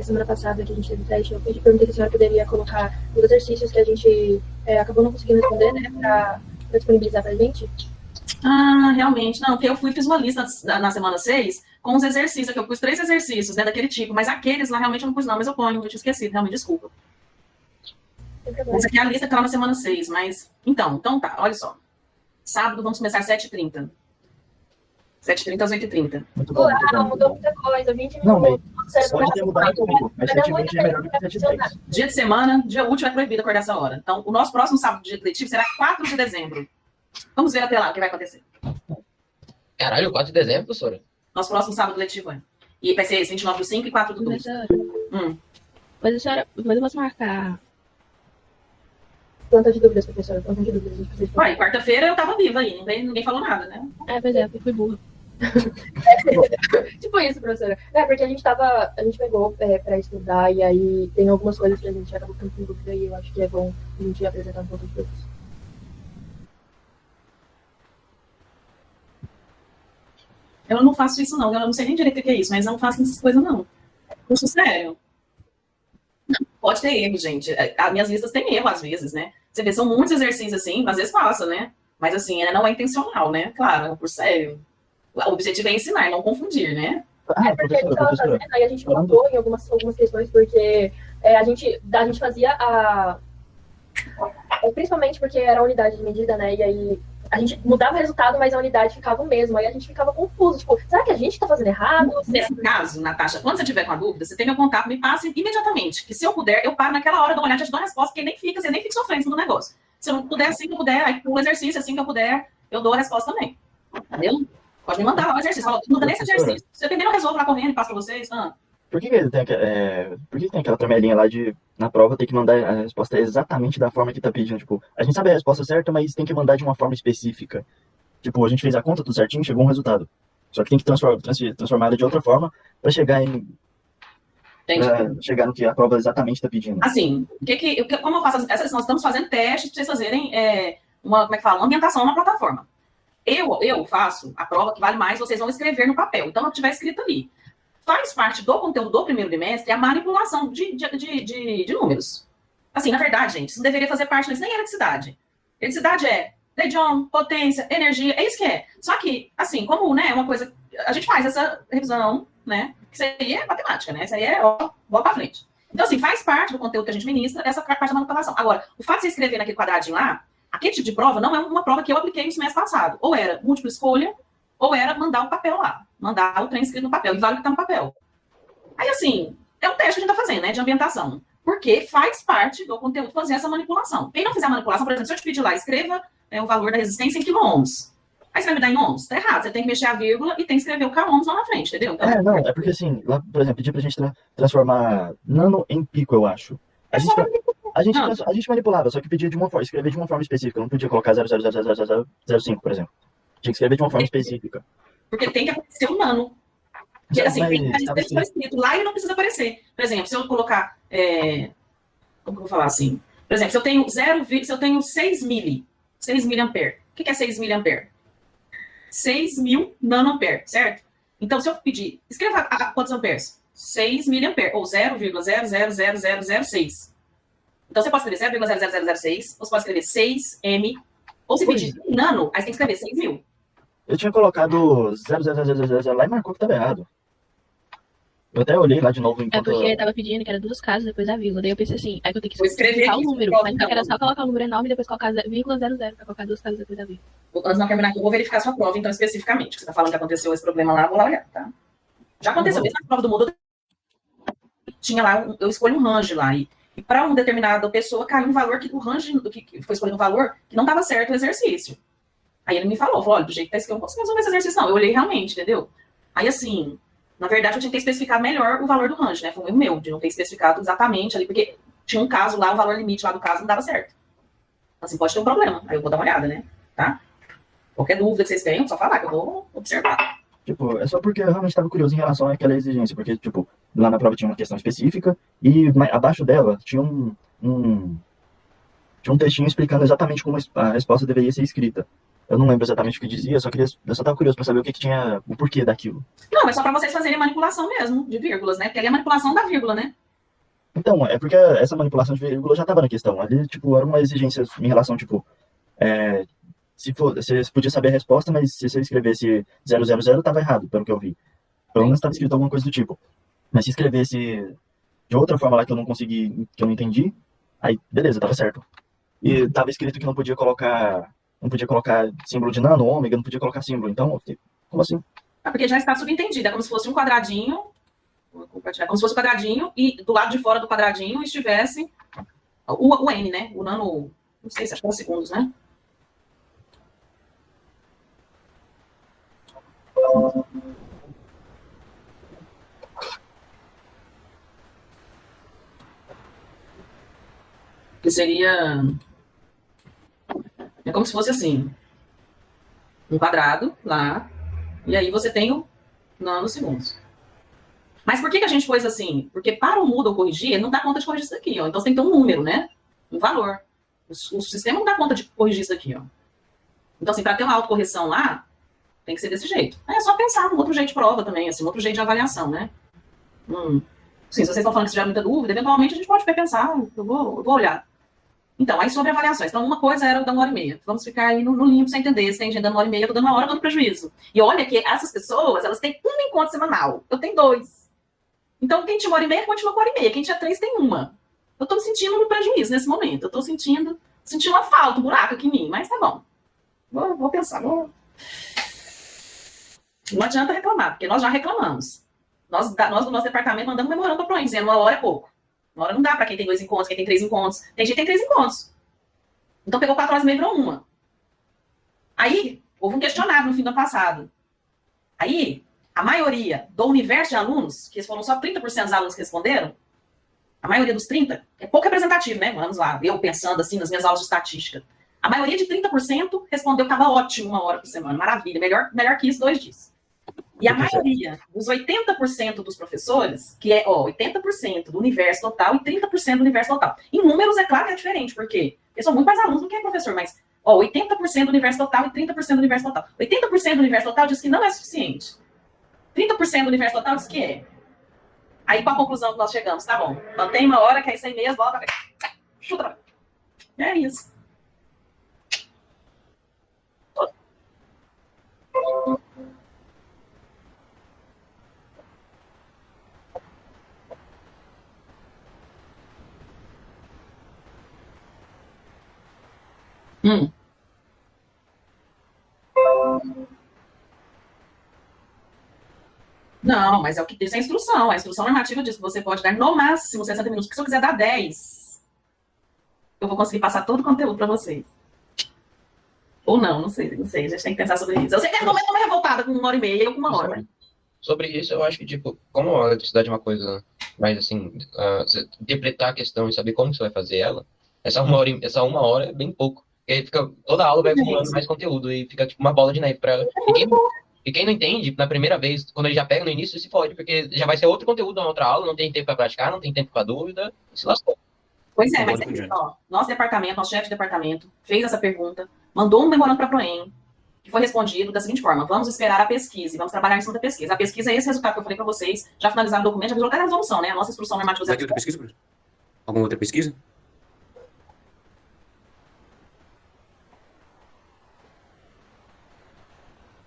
semana passada que a gente teve teste, perguntei se a senhora poderia colocar os exercícios que a gente acabou não conseguindo responder, né, para disponibilizar para a gente. Ah, realmente. Não, porque eu fiz uma lista na semana 6 com os exercícios, que eu pus 3 exercícios, né, daquele tipo, mas aqueles lá realmente eu não pus não, mas eu ponho, eu tinha esquecido, realmente, desculpa. Essa aqui é a lista que tá na semana 6, mas... Então tá, olha só. Sábado vamos começar às 7h30. 7h30 às 8h30. Muito bom, muito bom, Não, muito mudou bom. muita coisa, 20 Não, minutos. pode ter mudado um pouco, mas 7h20 é melhor do que 7h10. Dia de semana, dia útil é proibido acordar essa hora. Então, o nosso próximo sábado de letivo será 4 de dezembro. Vamos ver até lá o que vai acontecer. Caralho, 4 de dezembro, professora? Nosso próximo sábado letivo é. E vai ser esse, 29/5 e 4/12. Mas a senhora, mas eu posso marcar planta de dúvidas, professora, planta de dúvidas. Uai, quarta-feira eu tava viva aí, ninguém falou nada, né? Pois é, eu fui burra. Tipo isso, professora. Porque a gente pegou pra estudar e aí tem algumas coisas que a gente acabou ficando com dúvida e eu acho que é bom a gente apresentar um pouco de dúvidas. Eu não faço isso, não. Eu não sei nem direito o que é isso, mas eu não faço essas coisas, não. Curso sério. Pode ter erro, gente. As minhas listas têm erro, às vezes, né? Você vê, são muitos exercícios, assim, às vezes passa, né? Mas, assim, não é intencional, né? Claro, é um curso sério. O objetivo é ensinar, não confundir, né? Porque a gente estava fazendo, aí a gente colocou em algumas questões, porque a gente fazia principalmente porque era a unidade de medida, né? E aí a gente mudava o resultado, mas a unidade ficava o mesmo. Aí a gente ficava confuso, tipo, será que a gente está fazendo errado? Nesse caso, Natasha, quando você tiver com a dúvida, você tem meu contato, me passe imediatamente. Que se eu puder, eu paro naquela hora, dou uma olhada, te dou a resposta, porque você nem fica sofrendo no negócio. Se eu não puder, assim que eu puder, aí o exercício, assim que eu puder, eu dou a resposta também. Entendeu? Pode me mandar lá o exercício. Fala, não dá nem esse exercício. Se eu primeiro eu resolvo lá correndo e passo pra vocês. Por que ele tem, por que tem aquela tramelinha lá de, na prova, ter que mandar a resposta exatamente da forma que tá pedindo? Tipo, a gente sabe a resposta certa, mas tem que mandar de uma forma específica. Tipo, a gente fez a conta tudo certinho, chegou um resultado. Só que tem que transformar ela de outra forma para chegar chegar no que a prova exatamente está pedindo. Assim, como eu faço nós estamos fazendo testes para vocês fazerem uma ambientação na plataforma. Eu faço a prova que vale mais, vocês vão escrever no papel. Então, o que tiver escrito ali. Faz parte do conteúdo do primeiro bimestre a manipulação de números. Assim, na verdade, gente, isso não deveria fazer parte, isso nem é eletricidade. Eletricidade é John, potência, energia, é isso que é. Só que, assim, como, né, uma coisa... A gente faz essa revisão, né, que isso aí é matemática, né, isso aí é, bola pra frente. Então, assim, faz parte do conteúdo que a gente ministra essa parte da manipulação. Agora, o fato de você escrever naquele quadradinho lá, aquele tipo de prova não é uma prova que eu apliquei no semestre passado. Ou era múltipla escolha, ou era mandar um papel lá. Mandar o trem escrito no papel. E vale o que tá no papel. Aí, assim, é um teste que a gente tá fazendo, né, de ambientação. Porque faz parte do conteúdo fazer essa manipulação. Quem não fizer a manipulação, por exemplo, se eu te pedir lá, escreva o valor da resistência em quiloohms. Aí você vai me dar em ohms? Tá errado. Você tem que mexer a vírgula e tem que escrever o k-ohms lá na frente, entendeu? Então, não, é porque assim, lá, por exemplo, pedir pra gente transformar nano em pico, eu acho. A gente manipulava, só que pedia de uma forma, escrever de uma forma específica. Não podia colocar 0,00005, por exemplo. Tinha que escrever de uma forma específica. Porque tem que aparecer um nano. Porque, assim, tem que estar escrito lá e não precisa aparecer. Por exemplo, se eu colocar... como que eu vou falar assim? Por exemplo, se eu tenho 6 miliampere. O que é 6 miliampere? 6.000 nanoampere, certo? Então, se eu pedir... Escreva quantos amperes? 6 miliampere, ou 0,000006. Então, você pode escrever 0,00006, ou você pode escrever 6M, ou se pedir nano, aí você tem que escrever 6.000. Eu tinha colocado 0,000 lá e marcou que estava errado. Eu até olhei lá de novo enquanto... porque ele tava pedindo que era 2 casas depois a vírgula. Daí eu pensei assim, aí que eu tenho que escrever o número. Mas não era só colocar o número enorme e depois colocar 0,00 pra colocar 2 casas depois da vírgula. Antes de não terminar aqui, eu vou verificar sua prova, então, especificamente. Você tá falando que aconteceu esse problema lá, eu vou lá olhar, tá? Já aconteceu, mesmo na prova do Moodle, tinha lá, eu escolho um range lá, e para uma determinada pessoa caiu um valor que o range, que foi escolhido um valor que não estava certo o exercício. Aí ele me falou, olha, do jeito que tá escrito, eu não consigo resolver esse exercício, não. Eu olhei realmente, entendeu? Aí, assim, na verdade, eu tinha que ter especificado melhor o valor do range, né? Foi um erro meu, de não ter especificado exatamente ali, porque tinha um caso lá, o valor limite lá do caso não dava certo. Assim, pode ter um problema. Aí eu vou dar uma olhada, né? Tá? Qualquer dúvida que vocês tenham, só falar que eu vou observar. Tipo, é só porque eu realmente estava curioso em relação àquela exigência, porque, tipo, lá na prova tinha uma questão específica e abaixo dela tinha um textinho explicando exatamente como a resposta deveria ser escrita. Eu não lembro exatamente o que dizia, eu só tava curioso pra saber o que tinha, o porquê daquilo. Não, é só para vocês fazerem manipulação mesmo, de vírgulas, né? Porque ali é manipulação da vírgula, né? Então, é porque essa manipulação de vírgula já tava na questão. Ali, tipo, era uma exigência em relação, tipo, é, se for, você podia saber a resposta, mas se você escrevesse 000, tava errado, pelo que eu vi. Pelo menos tava escrito alguma coisa do tipo. Mas se escrevesse de outra forma lá que eu não consegui, que eu não entendi, aí, beleza, tava certo. E tava escrito que não podia colocar símbolo de nano, ômega, não podia colocar símbolo. Então, eu fiquei, como assim? É porque já está subentendido, é como se fosse um quadradinho, vou compartilhar, como se fosse um quadradinho e do lado de fora do quadradinho estivesse o N, né? O nano, não sei se acho que é segundos, né? Que seria, é como se fosse assim, um quadrado lá, e aí você tem o nanosegundos. Mas por que a gente pôs assim? Porque para o Moodle corrigir, ele não dá conta de corrigir isso daqui, ó. Então você tem que ter um número, né? Um valor. O sistema não dá conta de corrigir isso daqui, ó. Então, assim, para ter uma autocorreção lá, tem que ser desse jeito. É só pensar num outro jeito de prova também, assim, um outro jeito de avaliação, né? Sim, se vocês estão falando que isso gera muita dúvida, eventualmente a gente pode pensar, eu vou olhar. Então, aí sobre avaliações. Então, uma coisa era dar 1h30. Vamos ficar aí no limbo sem entender. Se tem gente dando 1h30, eu tô dando 1 hora, dando prejuízo. E olha que essas pessoas, elas têm um encontro semanal. Eu tenho 2. Então, quem tinha 1h30, continua com 1h30. Quem tinha 3, tem 1. Eu tô me sentindo um prejuízo nesse momento. Eu tô sentindo uma falta, um buraco aqui em mim. Mas tá bom. Vou pensar. Não adianta reclamar, porque nós já reclamamos. Nós do nosso departamento mandamos memorando para o PROEM, dizendo 1 hora é pouco. 1 hora não dá para quem tem 2 encontros, quem tem 3 encontros. Tem gente que tem 3 encontros. Então pegou 4h30 e virou 1. Aí, houve um questionário no fim do ano passado. Aí, a maioria do universo de alunos, que foram só 30% dos alunos que responderam, a maioria dos 30%, é pouco representativo, né? Vamos lá, eu pensando assim nas minhas aulas de estatística. A maioria de 30% respondeu que estava ótimo 1 hora por semana, maravilha, melhor que isso 2 dias. E a maioria dos 80% dos professores, que é 80% do universo total e 30% do universo total. Em números, é claro que é diferente, porque são muito mais alunos do que é professor, mas 80% do universo total e 30% do universo total. 80% do universo total diz que não é suficiente. 30% do universo total diz que é. Aí, qual a conclusão que nós chegamos? Tá bom, mantém 1 hora, que é isso aí mesmo, bola pra cá. Chuta pra cá. É isso. Não, mas é o que diz a instrução. A instrução normativa diz que você pode dar no máximo 60 minutos, porque se eu quiser dar 10, eu vou conseguir passar todo o conteúdo para vocês. Ou não sei. A gente tem que pensar sobre isso. Eu sei que eu estou revoltada com 1h30 e eu com 1 hora. Sobre isso, eu acho que, tipo, como a eletricidade é uma coisa mais, assim, você interpretar a questão e saber como você vai fazer ela, essa 1 hora é bem pouco. Porque aí toda a aula vai acumulando mais conteúdo e fica, tipo, uma bola de neve para ela. E quem não entende, na primeira vez, quando ele já pega no início, se fode, porque já vai ser outro conteúdo na outra aula, não tem tempo para praticar, não tem tempo para dúvida, se lascou. Pois é, mas nosso departamento, nosso chefe de departamento, fez essa pergunta, mandou um memorando para a PROEM, que foi respondido da seguinte forma: vamos esperar a pesquisa e vamos trabalhar em cima da pesquisa. A pesquisa é esse resultado que eu falei para vocês, já finalizaram o documento, já visualizou até a resolução, né? A nossa instrução normativa. Vai ter outra pesquisa, professor? Alguma outra pesquisa?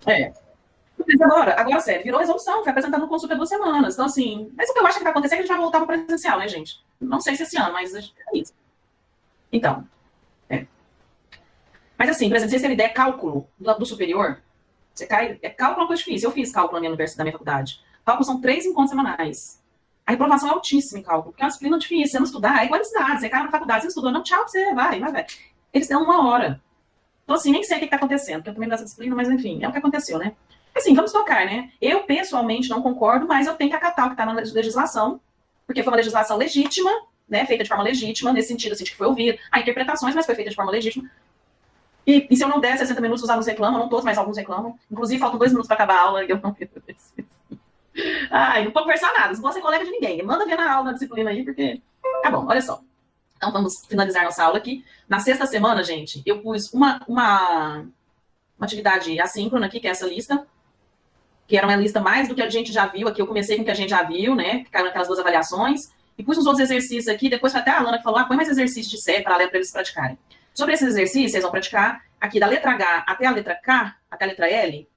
Mas agora, sério, virou resolução, foi apresentado no consulta 2 semanas. Então, assim, mas o que eu acho que vai acontecer é que a gente vai voltar para o presencial, né, gente? Não sei se esse ano, mas é isso. Então, Mas assim, por exemplo, vocês terem ideia, cálculo do superior, você cai, cálculo é uma coisa difícil. Eu fiz cálculo na minha universidade, na minha faculdade. Cálculo são 3 encontros semanais. A reprovação é altíssima em cálculo, porque é uma disciplina difícil. Você não estudar, é igual a cidade. Você cai na faculdade, você não estudou, não, tchau, você vai. Eles dão 1 hora. Então, assim, nem sei o que está acontecendo, porque eu também dessa disciplina, mas enfim, é o que aconteceu, né? Assim, vamos tocar, né? Eu, pessoalmente, não concordo, mas eu tenho que acatar o que está na legislação, porque foi uma legislação legítima, né? Feita de forma legítima, nesse sentido, assim, de que foi ouvir. Há interpretações, mas foi feita de forma legítima. E se eu não der 60 minutos, os alunos reclamam, não todos, mas alguns reclamam. Inclusive, faltam 2 minutos para acabar a aula, e eu não fiz isso. Ai, não vou conversar nada, não vou ser colega de ninguém. Manda ver na aula, na disciplina aí, porque... Tá bom, olha só. Então, vamos finalizar nossa aula aqui. Na sexta semana, gente, eu pus uma uma atividade assíncrona aqui, que é essa lista, que era uma lista mais do que a gente já viu aqui. Eu comecei com o que a gente já viu, né? Que caiu naquelas 2 avaliações. E pus uns outros exercícios aqui. Depois foi até a Alana que falou, põe mais exercícios de série paralelo para eles praticarem. Sobre esses exercícios, vocês vão praticar aqui da letra H até a letra K, até a letra L,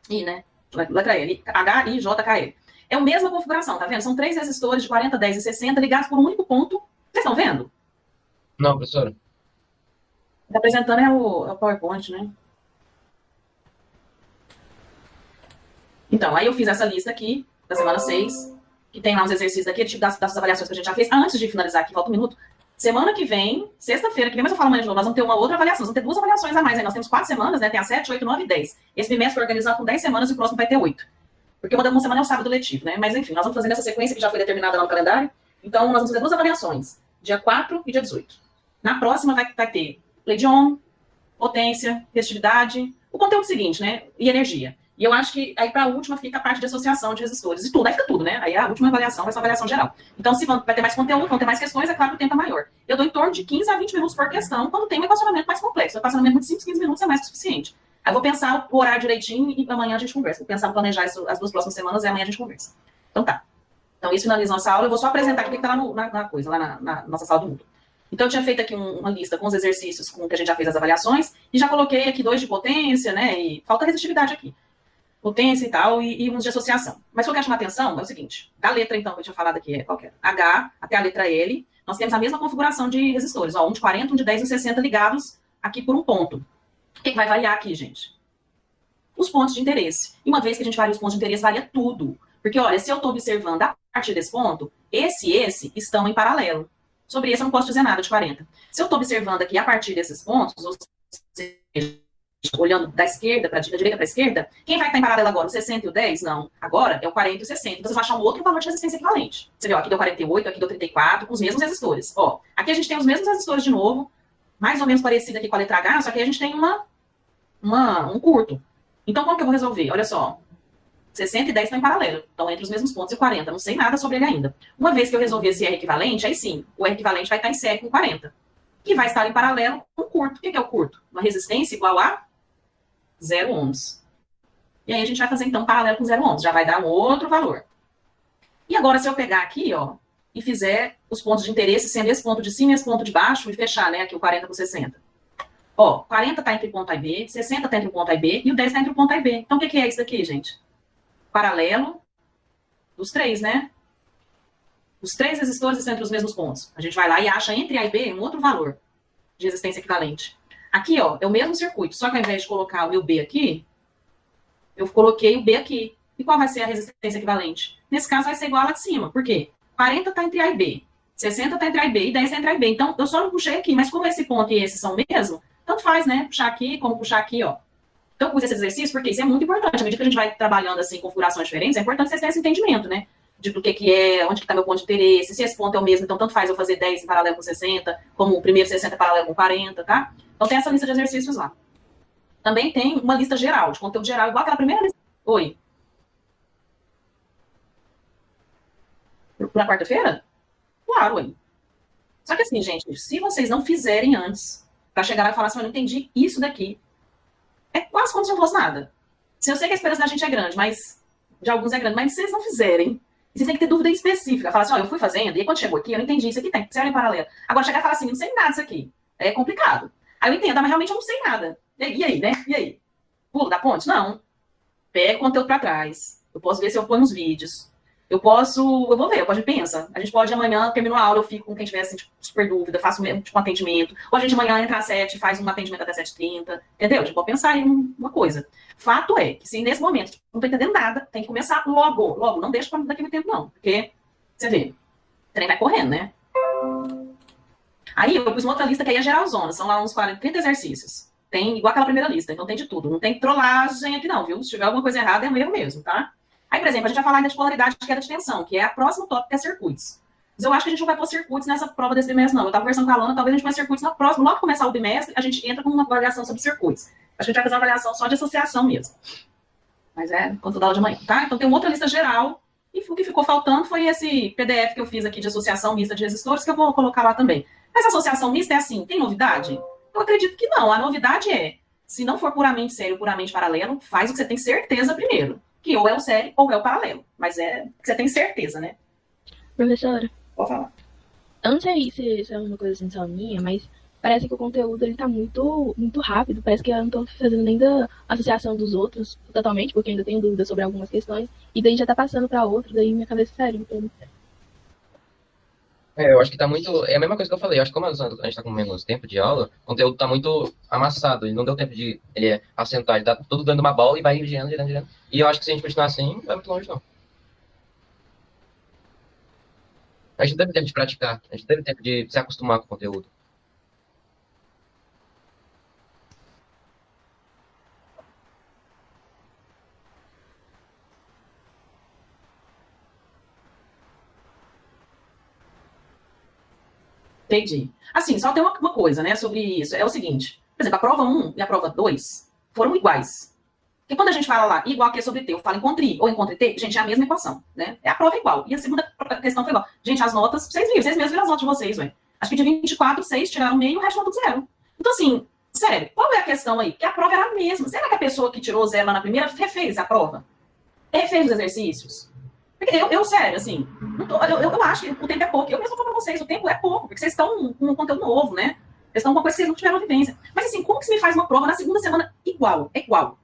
I, né? Letra L, H, I, J, K, L. É a mesma configuração, tá vendo? São 3 resistores de 40, 10 e 60 ligados por um único ponto. Vocês estão vendo? Não, professora. Tá apresentando é o PowerPoint, né? Então, aí eu fiz essa lista aqui, da semana 6, que tem lá uns exercícios aqui, tipo das avaliações que a gente já fez. Antes de finalizar aqui, falta um minuto. Semana que vem, sexta-feira que vem, mas eu falo amanhã de novo, nós vamos ter uma outra avaliação. Nós vamos ter 2 avaliações a mais. Aí nós temos 4 semanas, né? Tem a 7, 8, 9 e 10. Esse bimestre foi organizado com 10 semanas e o próximo vai ter 8. Porque uma semana é o sábado letivo, né? Mas enfim, nós vamos fazer nessa sequência que já foi determinada lá no calendário. Então, nós vamos fazer 2 avaliações, dia 4 e dia 18. Na próxima vai ter Pleidion, potência, resistividade, o conteúdo seguinte, né? E energia. E eu acho que aí para a última fica a parte de associação de resistores e tudo, aí fica tudo, né? Aí a última avaliação vai ser uma avaliação geral. Então, se vai ter mais conteúdo, vão ter mais questões, é claro que o tempo é maior. Eu dou em torno de 15 a 20 minutos por questão quando tem um equacionamento mais complexo. O equacionamento de 5, 15 minutos é mais que o suficiente. Aí eu vou pensar o horário direitinho e amanhã a gente conversa. Vou pensar, planejar isso as 2 próximas semanas e amanhã a gente conversa. Então tá. Então isso finaliza nossa aula. Eu vou só apresentar aqui o que está lá na coisa, lá na nossa sala do mundo. Então eu tinha feito aqui uma lista com os exercícios com que a gente já fez as avaliações e já coloquei aqui 2 de potência, né? E falta resistividade aqui. Potência e tal, e uns de associação. Mas o que eu quero chamar a atenção é o seguinte, da letra, então, que eu tinha falado aqui, qualquer H até a letra L, nós temos a mesma configuração de resistores, ó, um de 40, um de 10 e 60 ligados aqui por um ponto. O que vai variar aqui, gente? Os pontos de interesse. E uma vez que a gente varia os pontos de interesse, varia tudo. Porque, olha, se eu estou observando a partir desse ponto, esse e esse estão em paralelo. Sobre esse eu não posso dizer nada de 40. Se eu estou observando aqui a partir desses pontos, ou seja, olhando da esquerda para a direita para a esquerda, quem vai estar em paralelo agora? O 60 e o 10? Não. Agora é o 40 e o 60. Então, vocês vão achar um outro valor de resistência equivalente. Você viu, aqui deu 48, aqui deu 34, com os mesmos resistores. Ó, aqui a gente tem os mesmos resistores de novo, mais ou menos parecido aqui com a letra H, só que a gente tem um curto. Então, como que eu vou resolver? Olha só, 60 e 10 estão em paralelo. Estão entre os mesmos pontos e 40. Não sei nada sobre ele ainda. Uma vez que eu resolver esse R equivalente, aí sim, o R equivalente vai estar em série com 40. Que vai estar em paralelo com o curto. O que é o curto? Uma resistência igual a 0 ohms. E aí a gente vai fazer, então, paralelo com 0 ohms. Já vai dar um outro valor. E agora, se eu pegar aqui, ó, e fizer os pontos de interesse, sendo esse ponto de cima e esse ponto de baixo, e fechar, né, aqui o 40 com 60. Ó, 40 está entre o ponto A e B, 60 está entre o ponto A e B, e o 10 está entre o ponto A e B. Então, o que é isso daqui, gente? Paralelo dos 3, né? Os 3 resistores estão entre os mesmos pontos. A gente vai lá e acha entre A e B um outro valor de resistência equivalente. Aqui, ó, é o mesmo circuito, só que ao invés de colocar o meu B aqui, eu coloquei o B aqui. E qual vai ser a resistência equivalente? Nesse caso, vai ser igual a lá de cima. Por quê? 40 está entre A e B, 60 está entre A e B, e 10 está entre A e B. Então, eu só não puxei aqui, mas como esse ponto e esse são o mesmo, tanto faz, né? Puxar aqui, como puxar aqui, ó. Então, eu pus esse exercício porque isso é muito importante. À medida que a gente vai trabalhando, assim, configurações diferentes, é importante vocês terem esse entendimento, né? Do que é, onde que está meu ponto de interesse, se esse ponto é o mesmo, então tanto faz eu fazer 10 em paralelo com 60, como o primeiro 60 em paralelo com 40, tá? Então tem essa lista de exercícios lá. Também tem uma lista geral, de conteúdo geral, igual aquela primeira lista. Oi. Na quarta-feira? Claro, oi. Só que assim, gente, se vocês não fizerem antes, pra chegar lá e falar assim, eu não entendi isso daqui, é quase como se não fosse nada. Se eu sei que a esperança da gente é grande, mas de alguns é grande, mas se vocês não fizerem, vocês têm que ter dúvida específica. Falar assim, ó, eu fui fazendo, e quando chegou aqui, eu não entendi isso aqui, tem, serve em paralelo. Agora chegar e falar assim, não sei nada disso aqui. É complicado. Aí eu entendo, mas realmente eu não sei nada. E aí, né? E aí? Pulo da ponte? Não. Pega o conteúdo pra trás. Eu posso ver se eu ponho nos vídeos. Eu vou ver, a gente pensa. A gente pode amanhã, terminou a aula, eu fico com quem tiver assim, tipo, super dúvida, faço mesmo, tipo, um atendimento. Ou a gente amanhã entra às 7, faz um atendimento até 7h30. Entendeu? A gente pode pensar em uma coisa. Fato é que se nesse momento não tô entendendo nada, tem que começar logo. Não deixa pra daqui a muito tempo, não. Porque, você vê, o trem vai correndo, né? Aí eu pus uma outra lista que aí é geralzona. São lá uns 40, 30 exercícios. Tem igual aquela primeira lista, então tem de tudo. Não tem trollagem aqui não, viu? Se tiver alguma coisa errada, é um erro mesmo, tá? Aí, por exemplo, a gente vai falar ainda de polaridade de queda de tensão, que é a próxima tópica, que é circuitos. Mas eu acho que a gente não vai pôr circuitos nessa prova desse bimestre, não. Eu tava conversando com a Alana, talvez a gente vai circuitos na próxima. Logo que começar o bimestre, a gente entra com uma avaliação sobre circuitos. Acho que a gente vai fazer uma avaliação só de associação mesmo. Mas é quanto da aula de manhã, tá? Então tem uma outra lista geral. E o que ficou faltando foi esse PDF que eu fiz aqui de associação mista de resistores, que eu vou colocar lá também. Essa associação mista é assim, tem novidade? Eu acredito que não. A novidade é Se não for puramente sério, puramente paralelo, faz o que você tem certeza primeiro. Que ou é o sério ou é o paralelo. Mas é o que você tem certeza, né? Professora, Pode falar. eu não sei se isso é uma coisa assim só minha, mas parece que o conteúdo ele tá muito rápido. Parece que eu não tô fazendo nem da associação dos outros totalmente, porque ainda tenho dúvidas sobre algumas questões. E daí já tá passando pra outro, daí minha cabeça sério. Então, Eu acho que tá muito. É a mesma coisa que eu falei. Eu acho que como a gente tá com menos tempo de aula, o conteúdo tá muito amassado. Ele não deu tempo de ele assentar. Ele tá tudo dando uma bola e vai girando, girando, girando. E eu acho que se a gente continuar assim, não vai muito longe, não. A gente não teve tempo de praticar. A gente não teve tempo de se acostumar com o conteúdo. Entendi. Assim, só tem uma coisa, né, sobre isso. É o seguinte. Por exemplo, a prova 1 e a prova 2 foram iguais. Porque quando a gente fala lá, igual que é sobre T, eu falo encontre I ou encontre T, gente, é a mesma equação, né? É a prova igual. E a segunda questão foi igual. Gente, as notas, vocês mesmos viram as notas de vocês, ué. Acho que de 24, 6 tiraram meio e o resto tirou tudo zero. Então, assim, sério, qual é a questão aí? Que a prova era a mesma. Será que a pessoa que tirou zero lá na primeira refez a prova? Refez os exercícios? Porque sério, assim, eu acho que o tempo é pouco. Eu mesmo falo pra vocês, o tempo é pouco, porque vocês estão com um conteúdo novo, né? Vocês estão com uma coisa que vocês não tiveram vivência. Mas, assim, como que se me faz uma prova na segunda semana igual? É igual.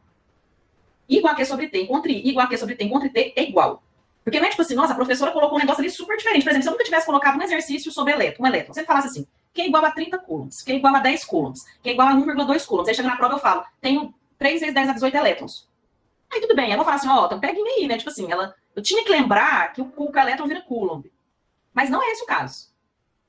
Igual que é sobre T, encontre I, igual que é sobre T, encontre T, é igual. Porque não é tipo assim, nossa, a professora colocou um negócio ali super diferente. Por exemplo, se eu nunca tivesse colocado um exercício sobre elétron, um elétron, você falasse assim, que é igual a 30 coulombs, que é igual a 10 coulombs, que é igual a 1,2 coulombs. Aí chega na prova eu falo, tenho 3 vezes 10 a 18 elétrons. Aí tudo bem, eu vou falar assim, ó, então peguem aí, né? Tipo assim, eu tinha que lembrar que o elétron vira coulomb. Mas não é esse o caso.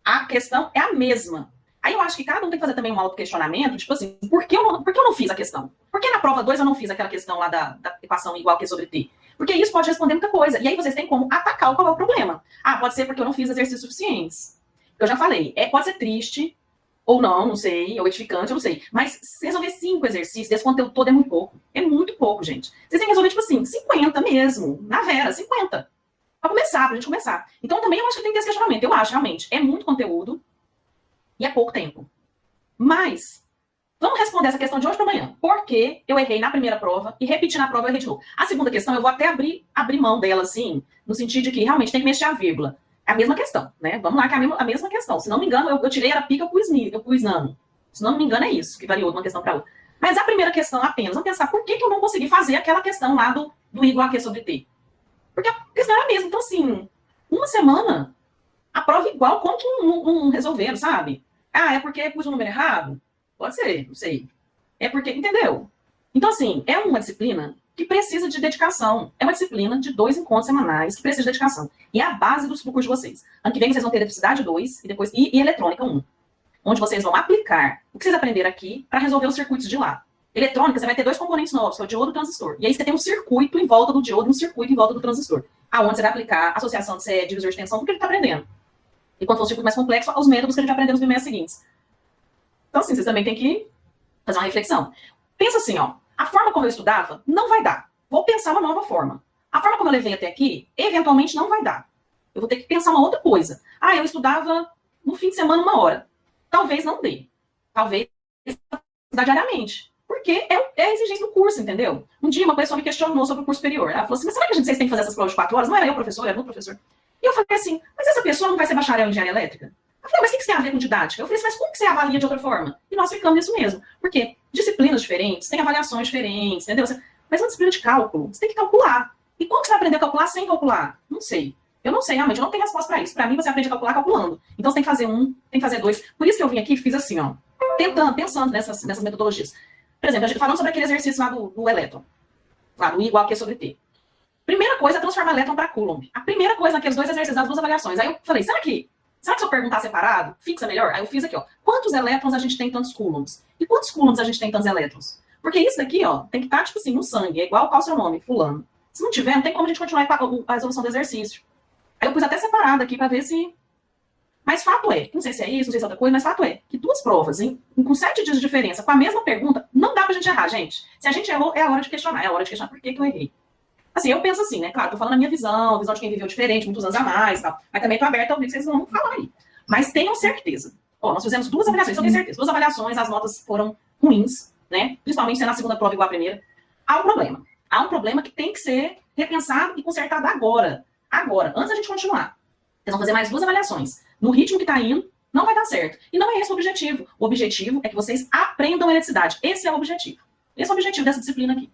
A questão é a mesma. Aí eu acho que cada um tem que fazer também um auto-questionamento, tipo assim, por que eu não fiz a questão? Por que na prova 2 eu não fiz aquela questão lá da equação igual que é sobre T? Porque isso pode responder muita coisa. E aí vocês têm como atacar qual é o problema. Ah, pode ser porque eu não fiz exercícios suficientes. Eu já falei, pode ser triste, ou não sei, ou edificante, eu não sei. Mas se resolver 5 exercícios, esse conteúdo todo é muito pouco. É muito pouco, gente. Vocês têm que resolver, tipo assim, 50 mesmo. Na vera, 50. Pra gente começar. Então também eu acho que tem que ter esse questionamento. Eu acho, realmente, é muito conteúdo e é pouco tempo. Mas, vamos responder essa questão de hoje para amanhã. Por que eu errei na primeira prova e repeti na prova eu errei de novo? A segunda questão, eu vou até abrir mão dela, assim, no sentido de que realmente tem que mexer a vírgula. É a mesma questão, né? Vamos lá, que é a mesma questão. Se não me engano, eu tirei a pica, eu pus nano. Se não me engano, é isso, que variou de uma questão para outra. Mas a primeira questão apenas, vamos pensar, por que eu não consegui fazer aquela questão lá do igual a Q sobre T? Porque a questão era a mesma. Então, assim, uma semana, a prova igual, como que não resolveram, sabe? Ah, é porque pus o número errado? Pode ser, não sei. É porque, entendeu? Então, assim, é uma disciplina que precisa de dedicação. É uma disciplina de 2 encontros semanais que precisa de dedicação. E é a base do curso de vocês. Ano que vem vocês vão ter eletricidade 2 e depois e eletrônica 1. Onde vocês vão aplicar o que vocês aprenderam aqui para resolver os circuitos de lá. Eletrônica, você vai ter 2 componentes novos, que é o diodo e o transistor. E aí você tem um circuito em volta do diodo e um circuito em volta do transistor. Aonde você vai aplicar a associação de sé, divisor de tensão, tudo que ele está aprendendo. E quando for um circuito mais complexo, os métodos que a gente vai aprender nos bimestres seguintes. Então, assim, vocês também têm que fazer uma reflexão. Pensa assim, ó. A forma como eu estudava não vai dar. Vou pensar uma nova forma. A forma como eu levei até aqui, eventualmente não vai dar. Eu vou ter que pensar uma outra coisa. Ah, eu estudava no fim de semana 1 hora. Talvez não dê. Talvez estudar diariamente. Porque é a exigência do curso, entendeu? Um dia uma pessoa me questionou sobre o curso superior. Ela falou assim, mas será que vocês têm que fazer essas provas de 4 horas? Não era eu professor, era outro professor. E eu falei assim, mas essa pessoa não vai ser bacharel em engenharia elétrica? Eu falei, mas o que isso tem a ver com didática? Eu falei, mas como que você avalia de outra forma? E nós ficamos nisso mesmo. Porque disciplinas diferentes, têm avaliações diferentes, entendeu? Mas uma disciplina de cálculo, você tem que calcular. E como que você vai aprender a calcular sem calcular? Não sei. Eu não sei, realmente, eu não tenho resposta para isso. Para mim, você aprende a calcular calculando. Então, você tem que fazer 1, tem que fazer 2. Por isso que eu vim aqui e fiz assim, ó. Pensando nessas metodologias. Por exemplo, a gente falando sobre aquele exercício lá do elétron. Lá do I igual a Q sobre T. Primeira coisa é transformar elétron para coulomb. A primeira coisa naqueles 2 exercícios, das 2 avaliações. Aí eu falei, será que se eu perguntar separado, fixa melhor? Aí eu fiz aqui, ó. Quantos elétrons a gente tem tantos coulombs? E quantos coulombs a gente tem tantos elétrons? Porque isso daqui, ó, tem que estar, tipo assim, no sangue. É igual qual o seu nome, fulano. Se não tiver, não tem como a gente continuar a resolução do exercício. Aí eu pus até separado aqui para ver se... Mas fato é, não sei se é isso, não sei se é outra coisa, mas fato é que 2 provas, com 7 dias de diferença, com a mesma pergunta, não dá pra gente errar, gente. Se a gente errou, é a hora de questionar. É a hora de questionar por que eu errei. Assim, eu penso assim, né? Claro, tô falando a minha visão, a visão de quem viveu diferente, muitos anos a mais e tal. Mas também tô aberta a ouvir o que vocês vão falar aí. Mas tenham certeza. Ó, nós fizemos 2 avaliações, eu tenho certeza. 2 avaliações, as notas foram ruins. né? Principalmente sendo a segunda prova igual a primeira. Há um problema. Há um problema que tem que ser repensado e consertado agora. Agora, antes da gente continuar. Vocês vão fazer mais 2 avaliações. No ritmo que está indo, não vai dar certo. E não é esse o objetivo. O objetivo é que vocês aprendam eletricidade. Esse é o objetivo. Esse é o objetivo dessa disciplina aqui.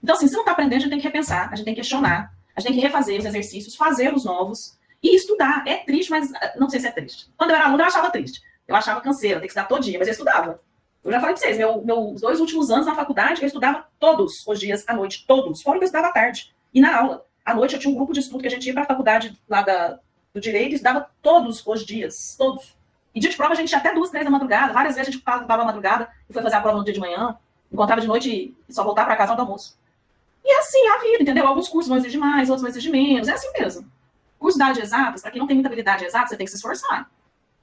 Então, assim, se não está aprendendo, a gente tem que repensar, a gente tem que questionar, a gente tem que refazer os exercícios, fazer os novos e estudar. É triste, mas não sei se é triste. Quando eu era aluna, eu achava triste. Eu achava canseira, ter que estudar todo dia, mas eu estudava. Eu já falei pra vocês, meus 2 últimos anos na faculdade, eu estudava todos os dias à noite, todos. Fora que eu estudava à tarde. E na aula. À noite eu tinha um grupo de estudo que a gente ia para a faculdade lá do Direito e estudava todos os dias, todos. E dia de prova a gente ia até 2, 3 da madrugada. Várias vezes a gente estava à madrugada e foi fazer a prova no dia de manhã. Encontrava de noite e só voltava para casa no almoço. E é assim a vida, entendeu? Alguns cursos vão exigir mais, outros vão exigir menos. É assim mesmo. Curso da área de exatas, para quem não tem muita habilidade de exatas, você tem que se esforçar.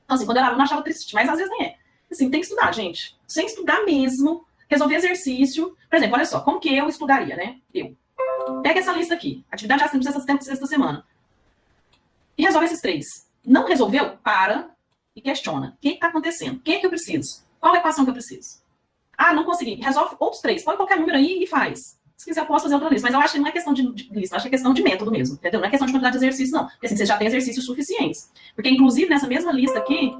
Então, assim, quando eu era aluna, eu achava triste, mas às vezes nem é. Assim, tem que estudar, gente. Sem estudar mesmo, resolver exercício. Por exemplo, olha só, como que eu estudaria, né? Pega essa lista aqui, atividade simples dessa semana. E resolve esses 3. Não resolveu? Para e questiona. O que está acontecendo? O que é que eu preciso? Qual é a equação que eu preciso? Ah, não consegui. Resolve outros 3. Põe qualquer número aí e faz. Se quiser, eu posso fazer outra lista. Mas eu acho que não é questão de lista, eu acho que é questão de método mesmo. Entendeu? Não é questão de quantidade de exercício, não. Porque assim, vocês já têm exercícios suficientes. Porque, inclusive, nessa mesma lista aqui,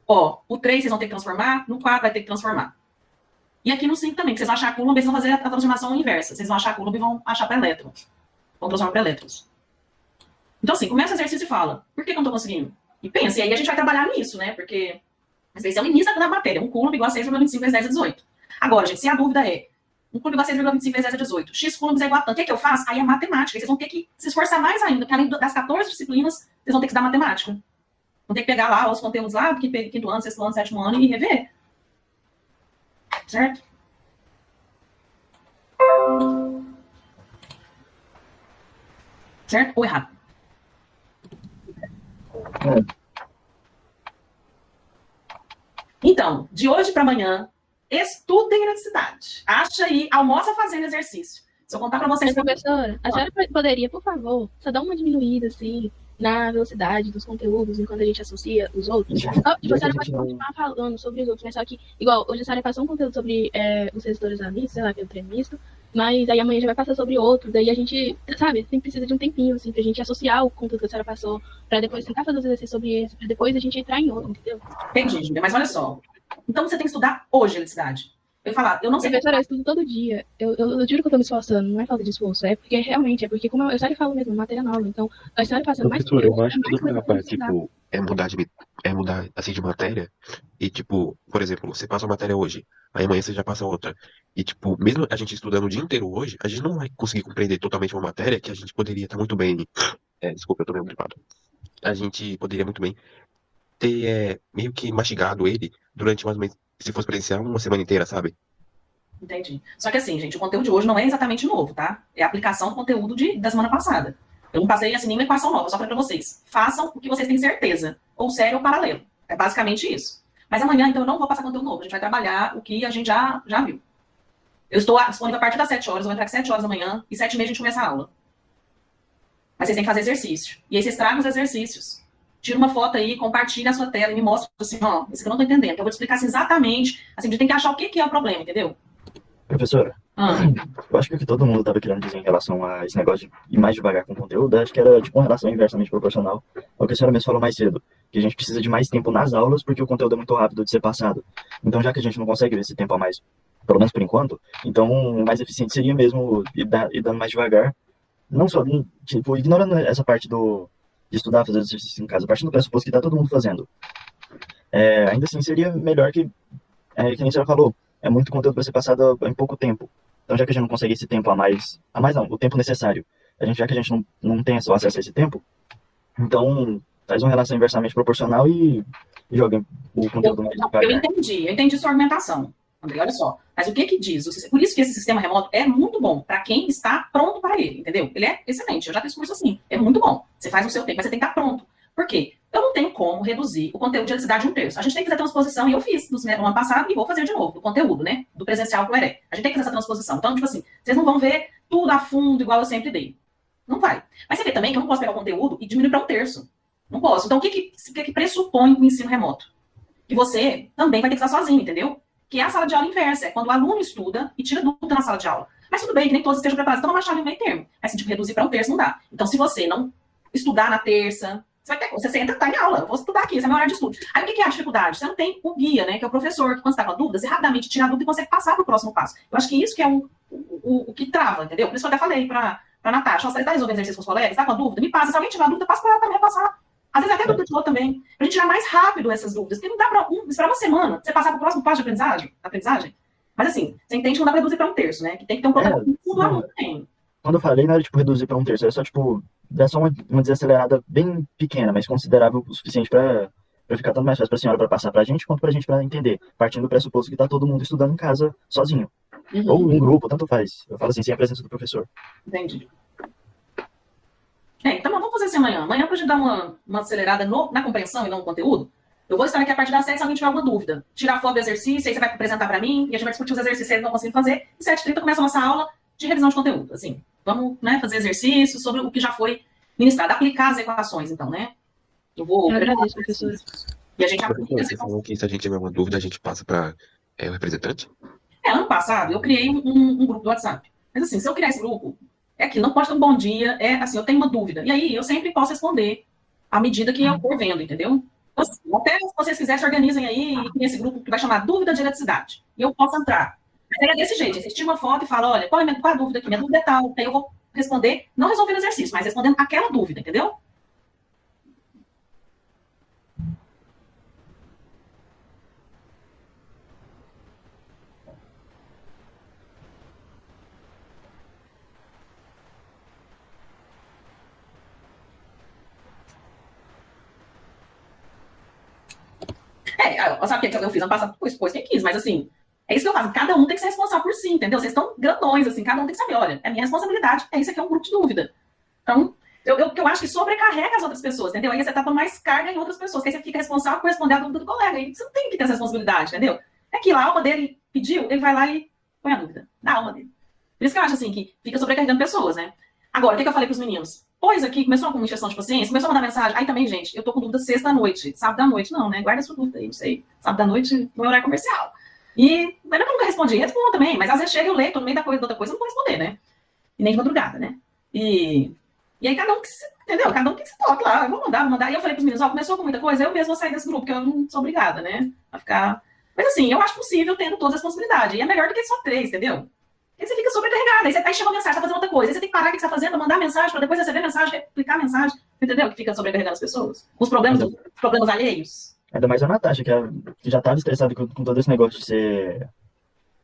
ó, o 3 vocês vão ter que transformar, no 4 vai ter que transformar. E aqui no 5 também, que vocês vão achar a Coulomb, eles vão fazer a transformação inversa. Vocês vão achar a Coulomb e vão achar para elétrons. Vão transformar para elétrons. Então, assim, começa o exercício e fala, por que eu não tô conseguindo? E pensa, e aí a gente vai trabalhar nisso, né? Porque, às vezes, é o início da matéria. Um Coulomb igual a 6,25 vezes 10 a 18. Agora, gente, se a dúvida é, um Coulomb igual a 6,25 vezes 10 a 18, X Coulombs é igual a tanto, o que eu faço? Aí é matemática. Aí vocês vão ter que se esforçar mais ainda, porque além das 14 disciplinas, vocês vão ter que estudar matemática. Vão ter que pegar lá os conteúdos lá do quinto ano, sexto ano, sétimo ano e rever. Certo? Certo ou errado? Então, de hoje para amanhã, estudem eletricidade. Acha aí, almoça fazendo exercício. Se eu contar para vocês... Professora, a senhora poderia, por favor, só dar uma diminuída, assim, na velocidade dos conteúdos enquanto a gente associa os outros? A senhora pode continuar falando sobre os outros, mas só que, igual, hoje a senhora passou um conteúdo sobre os resistores amistos, sei lá, que é o trem misto, mas aí amanhã já vai passar sobre outro, daí a gente, sabe, precisa de um tempinho, assim, pra gente associar o conteúdo que a senhora passou, pra depois tentar fazer os exercícios sobre esse, pra depois a gente entrar em outro, entendeu? Entendi, Júlia, mas olha só. Então você tem que estudar hoje eletricidade. Eu falar, eu não sei... Professora, eu estudo todo dia. Eu juro que eu tô me esforçando, não é falta de esforço, é porque realmente, é porque, como eu sempre falo mesmo, matéria nova, então, a senhora passando mais... Professora, eu acho que não dá pra, tipo, mudar, assim, de matéria, e, tipo, por exemplo, você passa uma matéria hoje, aí amanhã você já passa outra, e, tipo, mesmo a gente estudando o dia inteiro hoje, a gente não vai conseguir compreender totalmente uma matéria que a gente poderia estar muito bem... desculpa, eu tô meio gripado. A gente poderia muito bem ter meio que mastigado ele durante mais ou menos, se fosse presencial, uma semana inteira, sabe? Entendi. Só que assim, gente, o conteúdo de hoje não é exatamente novo, tá? É a aplicação do conteúdo da semana passada. Eu não passei assim nenhuma equação nova, só falei pra vocês. Façam o que vocês têm certeza, ou sério ou paralelo. É basicamente isso. Mas amanhã, então, eu não vou passar conteúdo novo. A gente vai trabalhar o que a gente já viu. Eu estou disponível a partir das 7 horas, eu vou entrar às 7 horas da manhã, e 7h30 a gente começa a aula. Mas vocês têm que fazer exercício. E aí vocês tragam os exercícios. Tira uma foto aí, compartilha a sua tela e me mostra assim, ó, isso que eu não tô entendendo. Que eu vou te explicar assim, exatamente, assim, a gente tem que achar o que é o problema, entendeu? Professora, eu acho que o que todo mundo estava querendo dizer em relação a esse negócio de ir mais devagar com o conteúdo, acho que era tipo uma relação inversamente proporcional ao que a senhora mesmo falou mais cedo, que a gente precisa de mais tempo nas aulas porque o conteúdo é muito rápido de ser passado. Então, já que a gente não consegue ver esse tempo a mais, pelo menos por enquanto, então o mais eficiente seria mesmo ir dando mais devagar, não só, tipo, ignorando essa parte de estudar, fazer exercícios em casa, partindo do pressuposto que está todo mundo fazendo. Ainda assim, seria melhor que nem a senhora falou, é muito conteúdo para ser passado em pouco tempo. Então, já que a gente não consegue esse tempo a mais não, o tempo necessário, já que a gente não tem acesso a esse tempo, então faz uma relação inversamente proporcional e joga o conteúdo mais devagar. Eu entendi sua argumentação, André, olha só. Mas o que diz? Por isso que esse sistema remoto é muito bom para quem está pronto para ele, entendeu? Ele é excelente, eu já fiz curso assim, é muito bom. Você faz o seu tempo, mas você tem que estar pronto. Por quê? Eu não tenho como reduzir o conteúdo de eletricidade em 1/3. A gente tem que fazer a transposição, e eu fiz no ano passado, e vou fazer de novo, o conteúdo, né? Do presencial para o ERE. A gente tem que fazer essa transposição. Então, tipo assim, vocês não vão ver tudo a fundo, igual eu sempre dei. Não vai. Mas você vê também que eu não posso pegar o conteúdo e diminuir para 1/3. Não posso. Então, o que pressupõe o ensino remoto? Que você também vai ter que estar sozinho, entendeu? que é a sala de aula inversa, é quando o aluno estuda e tira dúvida na sala de aula. Mas tudo bem, que nem todos estejam preparados, então vamos achar ali um meio termo. Mas se tipo, reduzir para um terço, não dá. Então, se você não estudar na terça, você entra, tá em aula, eu vou estudar aqui, esse é meu horário de estudo. Aí o que é a dificuldade? Você não tem o guia, né, que é o professor, que quando você está com a dúvida, você rapidamente tira a dúvida e consegue passar para o próximo passo. Eu acho que isso que é o que trava, entendeu? Por isso que eu até falei para Natasha, você está resolvendo exercício com os colegas, está com a dúvida? Me passa, se alguém tiver dúvida, passa para ela também repassar. Às vezes até dúvida de outro também, pra gente tirar mais rápido essas dúvidas, porque não dá para esperar uma semana pra você passar para o próximo passo de aprendizagem. Mas assim, você entende que não dá pra reduzir para um terço, né? Que tem que ter um protagonismo do aluno também. Quando eu falei, não era, tipo, reduzir para um terço, era só, tipo, dar só uma desacelerada bem pequena, mas considerável o suficiente para ficar tanto mais fácil para a senhora para passar para a gente, quanto para a gente para entender, partindo do pressuposto que tá todo mundo estudando em casa sozinho. Ou em grupo, tanto faz. Eu falo assim, sem a presença do professor. Entendi. Então vamos fazer assim amanhã. Amanhã, pra gente dar uma acelerada na compreensão e não no conteúdo, eu vou estar aqui a partir das 7 se alguém tiver alguma dúvida. Tirar foto do exercício, aí você vai apresentar para mim, e a gente vai discutir os exercícios que eles não conseguem fazer, e 7h30 começa a nossa aula de revisão de conteúdo. Assim, vamos, né, fazer exercícios sobre o que já foi ministrado, aplicar as equações, então, né? Eu agradeço, professora. E a gente Professor, aplica você falou que se a gente tiver uma dúvida, a gente passa para o representante? ano passado, eu criei um grupo do WhatsApp. Mas assim, se eu criar esse grupo, é que não pode ter um bom dia, assim, eu tenho uma dúvida. E aí, eu sempre posso responder à medida que eu for vendo, entendeu? Então, assim, até se vocês quiserem, se organizem aí e criem esse grupo que vai chamar Dúvida de Eletricidade. E eu posso entrar. Mas aí é desse jeito, você tira uma foto e fala, olha, qual é a dúvida aqui? Minha dúvida é tal. Aí eu vou responder, não resolvendo o exercício, mas respondendo aquela dúvida, entendeu? Sabe o que eu fiz ano passado? Pois quem quis, mas assim, é isso que eu faço. Cada um tem que ser responsável por si, entendeu? Vocês estão grandões, assim, cada um tem que saber, olha, é minha responsabilidade, isso aqui é um grupo de dúvida. Então, eu acho que sobrecarrega as outras pessoas, entendeu? Aí você tá pondo mais carga em outras pessoas, que aí você fica responsável por responder a dúvida do colega, aí você não tem que ter essa responsabilidade, entendeu? É que lá a alma dele pediu, ele vai lá e põe a dúvida, da alma dele. Por isso que eu acho, assim, que fica sobrecarregando pessoas, né? Agora, o que eu falei pros meninos? Pois aqui, começou com injeção de paciência, começou a mandar mensagem. Aí também, gente, eu tô com dúvida sexta à noite. Sábado à noite, não, né? Guarda sua dúvida aí, não sei. Sábado à noite, no horário comercial. E, mas não é que eu nunca respondi, respondo também. Mas às vezes chega, eu leio, tô no meio da coisa, da outra coisa, eu não vou responder, né? E nem de madrugada, né? E aí cada um que se, entendeu? Cada um que se toque lá. Eu vou mandar. E eu falei pros meninos, começou com muita coisa, eu mesmo vou sair desse grupo, porque eu não sou obrigada, né? A ficar... Mas assim, eu acho possível tendo todas as possibilidades. E é melhor do que só 3, entendeu? Aí você fica sobrecarregado, aí você chama mensagem, tá fazendo outra coisa, aí você tem que parar o que você tá fazendo, mandar mensagem, para depois receber mensagem, replicar a mensagem, entendeu? Que fica sobrecarregando as pessoas. Os problemas alheios. Ainda mais a Natasha, que já estava estressada com todo esse negócio de ser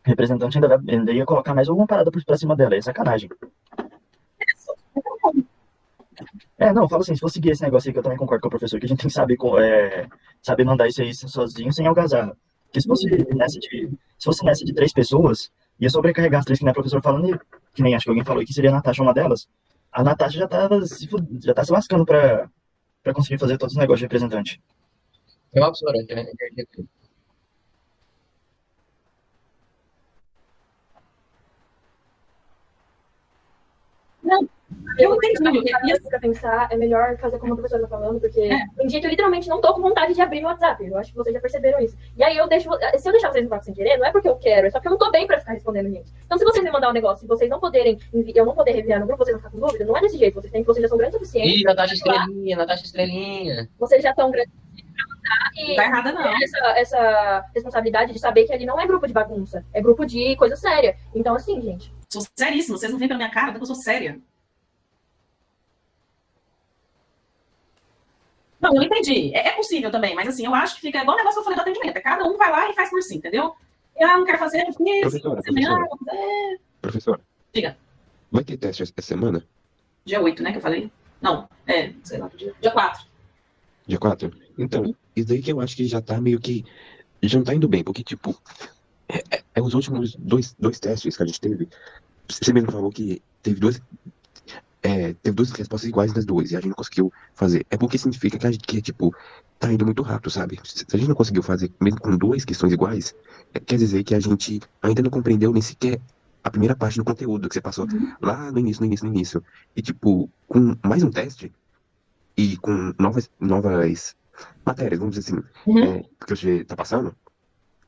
representante, ainda ia colocar mais alguma parada pra cima dela, é sacanagem. Não, eu falo assim, se for seguir esse negócio aí, que eu também concordo com o professor, que a gente tem que saber mandar isso aí sozinho, sem algazarra. Porque se fosse nessa de 3 pessoas, ia sobrecarregar as 3, que nem a professora falando, que nem acho que alguém falou que seria a Natasha uma delas. A Natasha já tá se lascando pra conseguir fazer todos os negócios de representante. É uma professora, né? Não, eu entendi. Pra pensar, é melhor fazer como a professora tá falando, porque tem dia que eu literalmente não tô com vontade de abrir meu WhatsApp. Eu acho que vocês já perceberam isso. E aí se eu deixar vocês no vácuo sem querer, não é porque eu quero, é só porque eu não tô bem pra ficar respondendo gente. Então, se vocês me mandar um negócio, se vocês não poderem, eu não poder enviar no grupo, vocês vão ficar com dúvida, não é desse jeito. Vocês já são grandes o suficiente. Ih, Natasha Estrelinha. Vocês já estão grandes pra mandar e não tá errada, não. Essa responsabilidade de saber que ali não é grupo de bagunça, é grupo de coisa séria. Então, assim, gente. Sou seríssima, vocês não veem pela minha cara, porque eu sou séria. Não, eu entendi. É possível também, mas assim, eu acho que fica igual o negócio que eu falei do atendimento. Cada um vai lá e faz por si, entendeu? Eu não quero fazer, eu fiz. Professora. Diga. Vai ter teste essa semana? Dia 8, né, que eu falei? Não, sei lá, dia 4. Dia 4? Então, isso daí que eu acho que já tá meio que... Já não tá indo bem, porque, tipo... os últimos dois testes que a gente teve... Você mesmo falou que teve duas respostas iguais nas duas, e a gente não conseguiu fazer. É porque significa que tipo, tá indo muito rápido, sabe? Se a gente não conseguiu fazer, mesmo com 2 questões iguais, quer dizer que a gente ainda não compreendeu nem sequer a primeira parte do conteúdo que você passou lá no início. E, tipo, com mais um teste, e com novas matérias, vamos dizer assim, que você tá passando,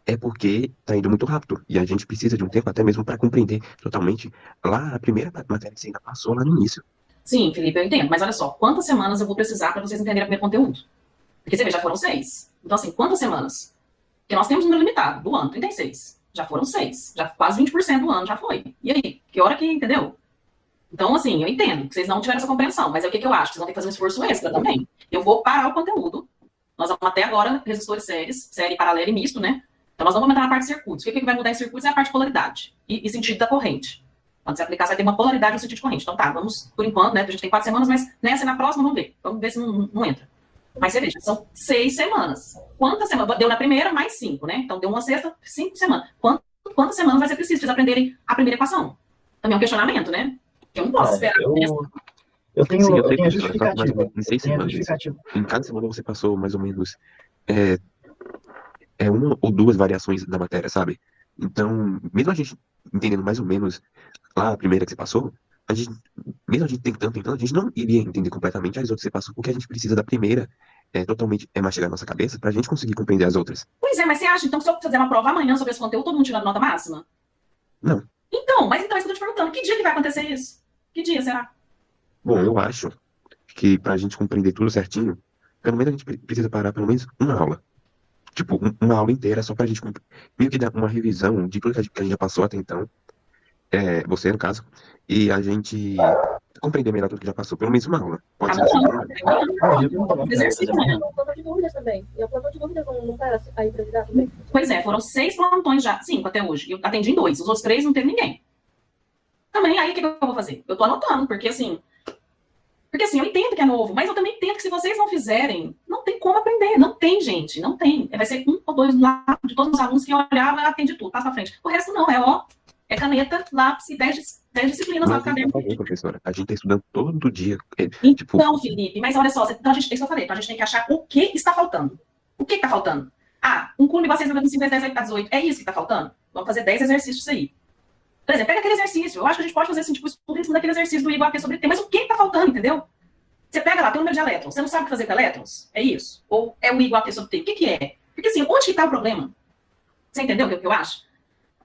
é porque tá indo muito rápido. E a gente precisa de um tempo até mesmo para compreender totalmente lá a primeira matéria que você ainda passou lá no início. Sim, Felipe, eu entendo. Mas olha só, quantas semanas eu vou precisar para vocês entenderem o primeiro conteúdo? Porque você vê, já foram 6. Então, assim, quantas semanas? Porque nós temos um número limitado do ano, 36. Já foram 6. Já quase 20% do ano já foi. E aí? Que hora que, entendeu? Então, assim, eu entendo que vocês não tiveram essa compreensão, mas é o que eu acho? Vocês vão ter que fazer um esforço extra também. Eu vou parar o conteúdo. Nós vamos até agora, resistores séries, série paralela e misto, né? Então, nós vamos entrar na parte de circuitos. O que vai mudar em circuitos é a parte de polaridade e sentido da corrente. Quando você aplicar, você vai ter uma polaridade no sentido de corrente. Então, tá, vamos, por enquanto, né? A gente tem 4 semanas, mas nessa e na próxima, vamos ver. Vamos ver se não entra. Mas você veja, são 6 semanas. Quantas semanas? Deu na primeira, mais 5, né? Então, deu uma sexta, 5 semanas. Quantas semanas vai ser preciso para vocês aprenderem a primeira equação? Também é um questionamento, né? Eu não posso esperar. Eu tenho, Sim, eu eu sei, tenho a professora, só que mais ou justificativa. menos em 6 Tenho a semanas, justificativa. em cada semana você passou mais ou menos uma ou duas variações da matéria, sabe? Então, mesmo a gente entendendo mais ou menos lá a primeira que você passou, a gente, mesmo a gente tentando, a gente não iria entender completamente as outras que você passou, porque a gente precisa da primeira totalmente mastigar a nossa cabeça pra gente conseguir compreender as outras. Pois é, mas você acha, então, que se eu fizer uma prova amanhã sobre esse conteúdo, todo mundo tirando nota máxima? Não. Então, mas então é isso que eu tô te perguntando. Que dia que vai acontecer isso? Que dia será? Bom, eu acho que pra gente compreender tudo certinho, pelo menos a gente precisa parar pelo menos uma aula. Tipo, uma aula inteira só pra gente meio que dar uma revisão de tudo que a gente já passou até então. Você, no caso, e a gente compreender melhor tudo que já passou. Pelo menos uma aula. Pode ser assim. Exercício, né? O plantão de dúvidas também. E o plantão de dúvidas não para aí para ajudar também? Pois é, foram 6 plantões já, 5 até hoje. Eu atendi em 2, os outros 3 não teve ninguém. Também, aí o que eu vou fazer? Eu tô anotando, porque assim, eu entendo que é novo, mas eu também entendo que se vocês não fizerem, não tem como aprender. Não tem, gente, não tem. Vai ser 1 ou 2 lá de todos os alunos que olhavam e atende tudo, passa pra frente. O resto não, é caneta, lápis e 10 disciplinas lá Mas no a gente caderno. professora, a gente tá estudando todo dia. Então, Felipe, mas olha só, então isso que eu falei, então a gente tem que achar o que está faltando. O que está faltando? Ah, um curso igual 6 vezes 5 vezes 10 vezes 18. É isso que está faltando? Vamos fazer 10 exercícios aí. Por exemplo, pega aquele exercício. Eu acho que a gente pode fazer assim, tipo, o ritmo daquele exercício do igual aqui sobre T. Mas o que está faltando, entendeu? Você pega lá, tem um número de elétrons. Você não sabe o que fazer com elétrons? É isso? Ou é o igual aqui sobre T? O que é? Porque assim, onde que está o problema? Você entendeu o que eu acho?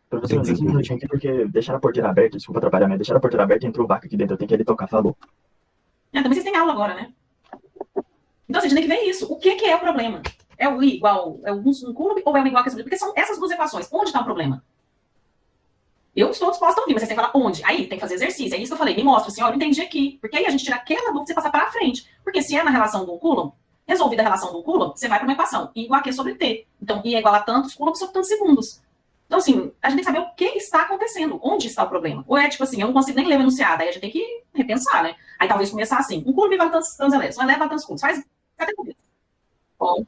Professor, um minutinho aqui, porque deixaram a porteira aberta, desculpa atrapalhar, mas deixaram a porteira aberta e entrou o vaca aqui dentro. Eu tenho que ele tocar, falou. Também vocês têm aula agora, né? Então, assim, a gente tem que ver isso. O que é o problema? É o I igual, é um cubo ou é o igual que sobre? Porque são essas duas equações. Onde está o problema? Eu estou disposta a ouvir, mas vocês têm que falar onde? Aí tem que fazer exercício. É isso que eu falei. Me mostra assim, ó, eu entendi aqui. Porque aí a gente tira aquela dúvida e você passa para frente. Porque se é na relação do Coulomb, resolvida a relação do Coulomb, você vai para uma equação. I igual a Q sobre T. Então, I é igual a tantos Coulomb sobre tantos segundos. Então, assim, a gente tem que saber o que está acontecendo. Onde está o problema? Ou é tipo assim, eu não consigo nem ler o enunciado. Aí a gente tem que repensar, né? Aí talvez começar assim. Um Coulomb vale tantos elétrons. Um elétron vale tantos Coulombs. Faz até com isso. Bom.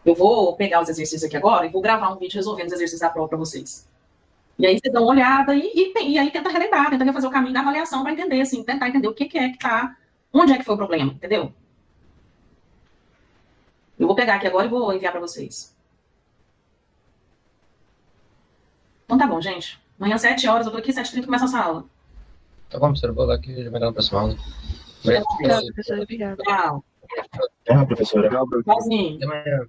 Eu vou pegar os exercícios aqui agora e vou gravar um vídeo resolvendo os exercícios da prova para vocês. E aí vocês dão uma olhada e aí tenta relembrar, tenta fazer o caminho da avaliação para entender, assim, tentar entender o que é que tá, onde é que foi o problema, entendeu? Eu vou pegar aqui agora e vou enviar para vocês. Então tá bom, gente. Amanhã, 7 horas, eu tô aqui, 7h30, começa a nossa aula. Tá bom, professor, eu vou lá que já vai dar na próxima aula. Obrigada, professora. Obrigada. Tchau. É, professora. Tchauzinho. Até amanhã.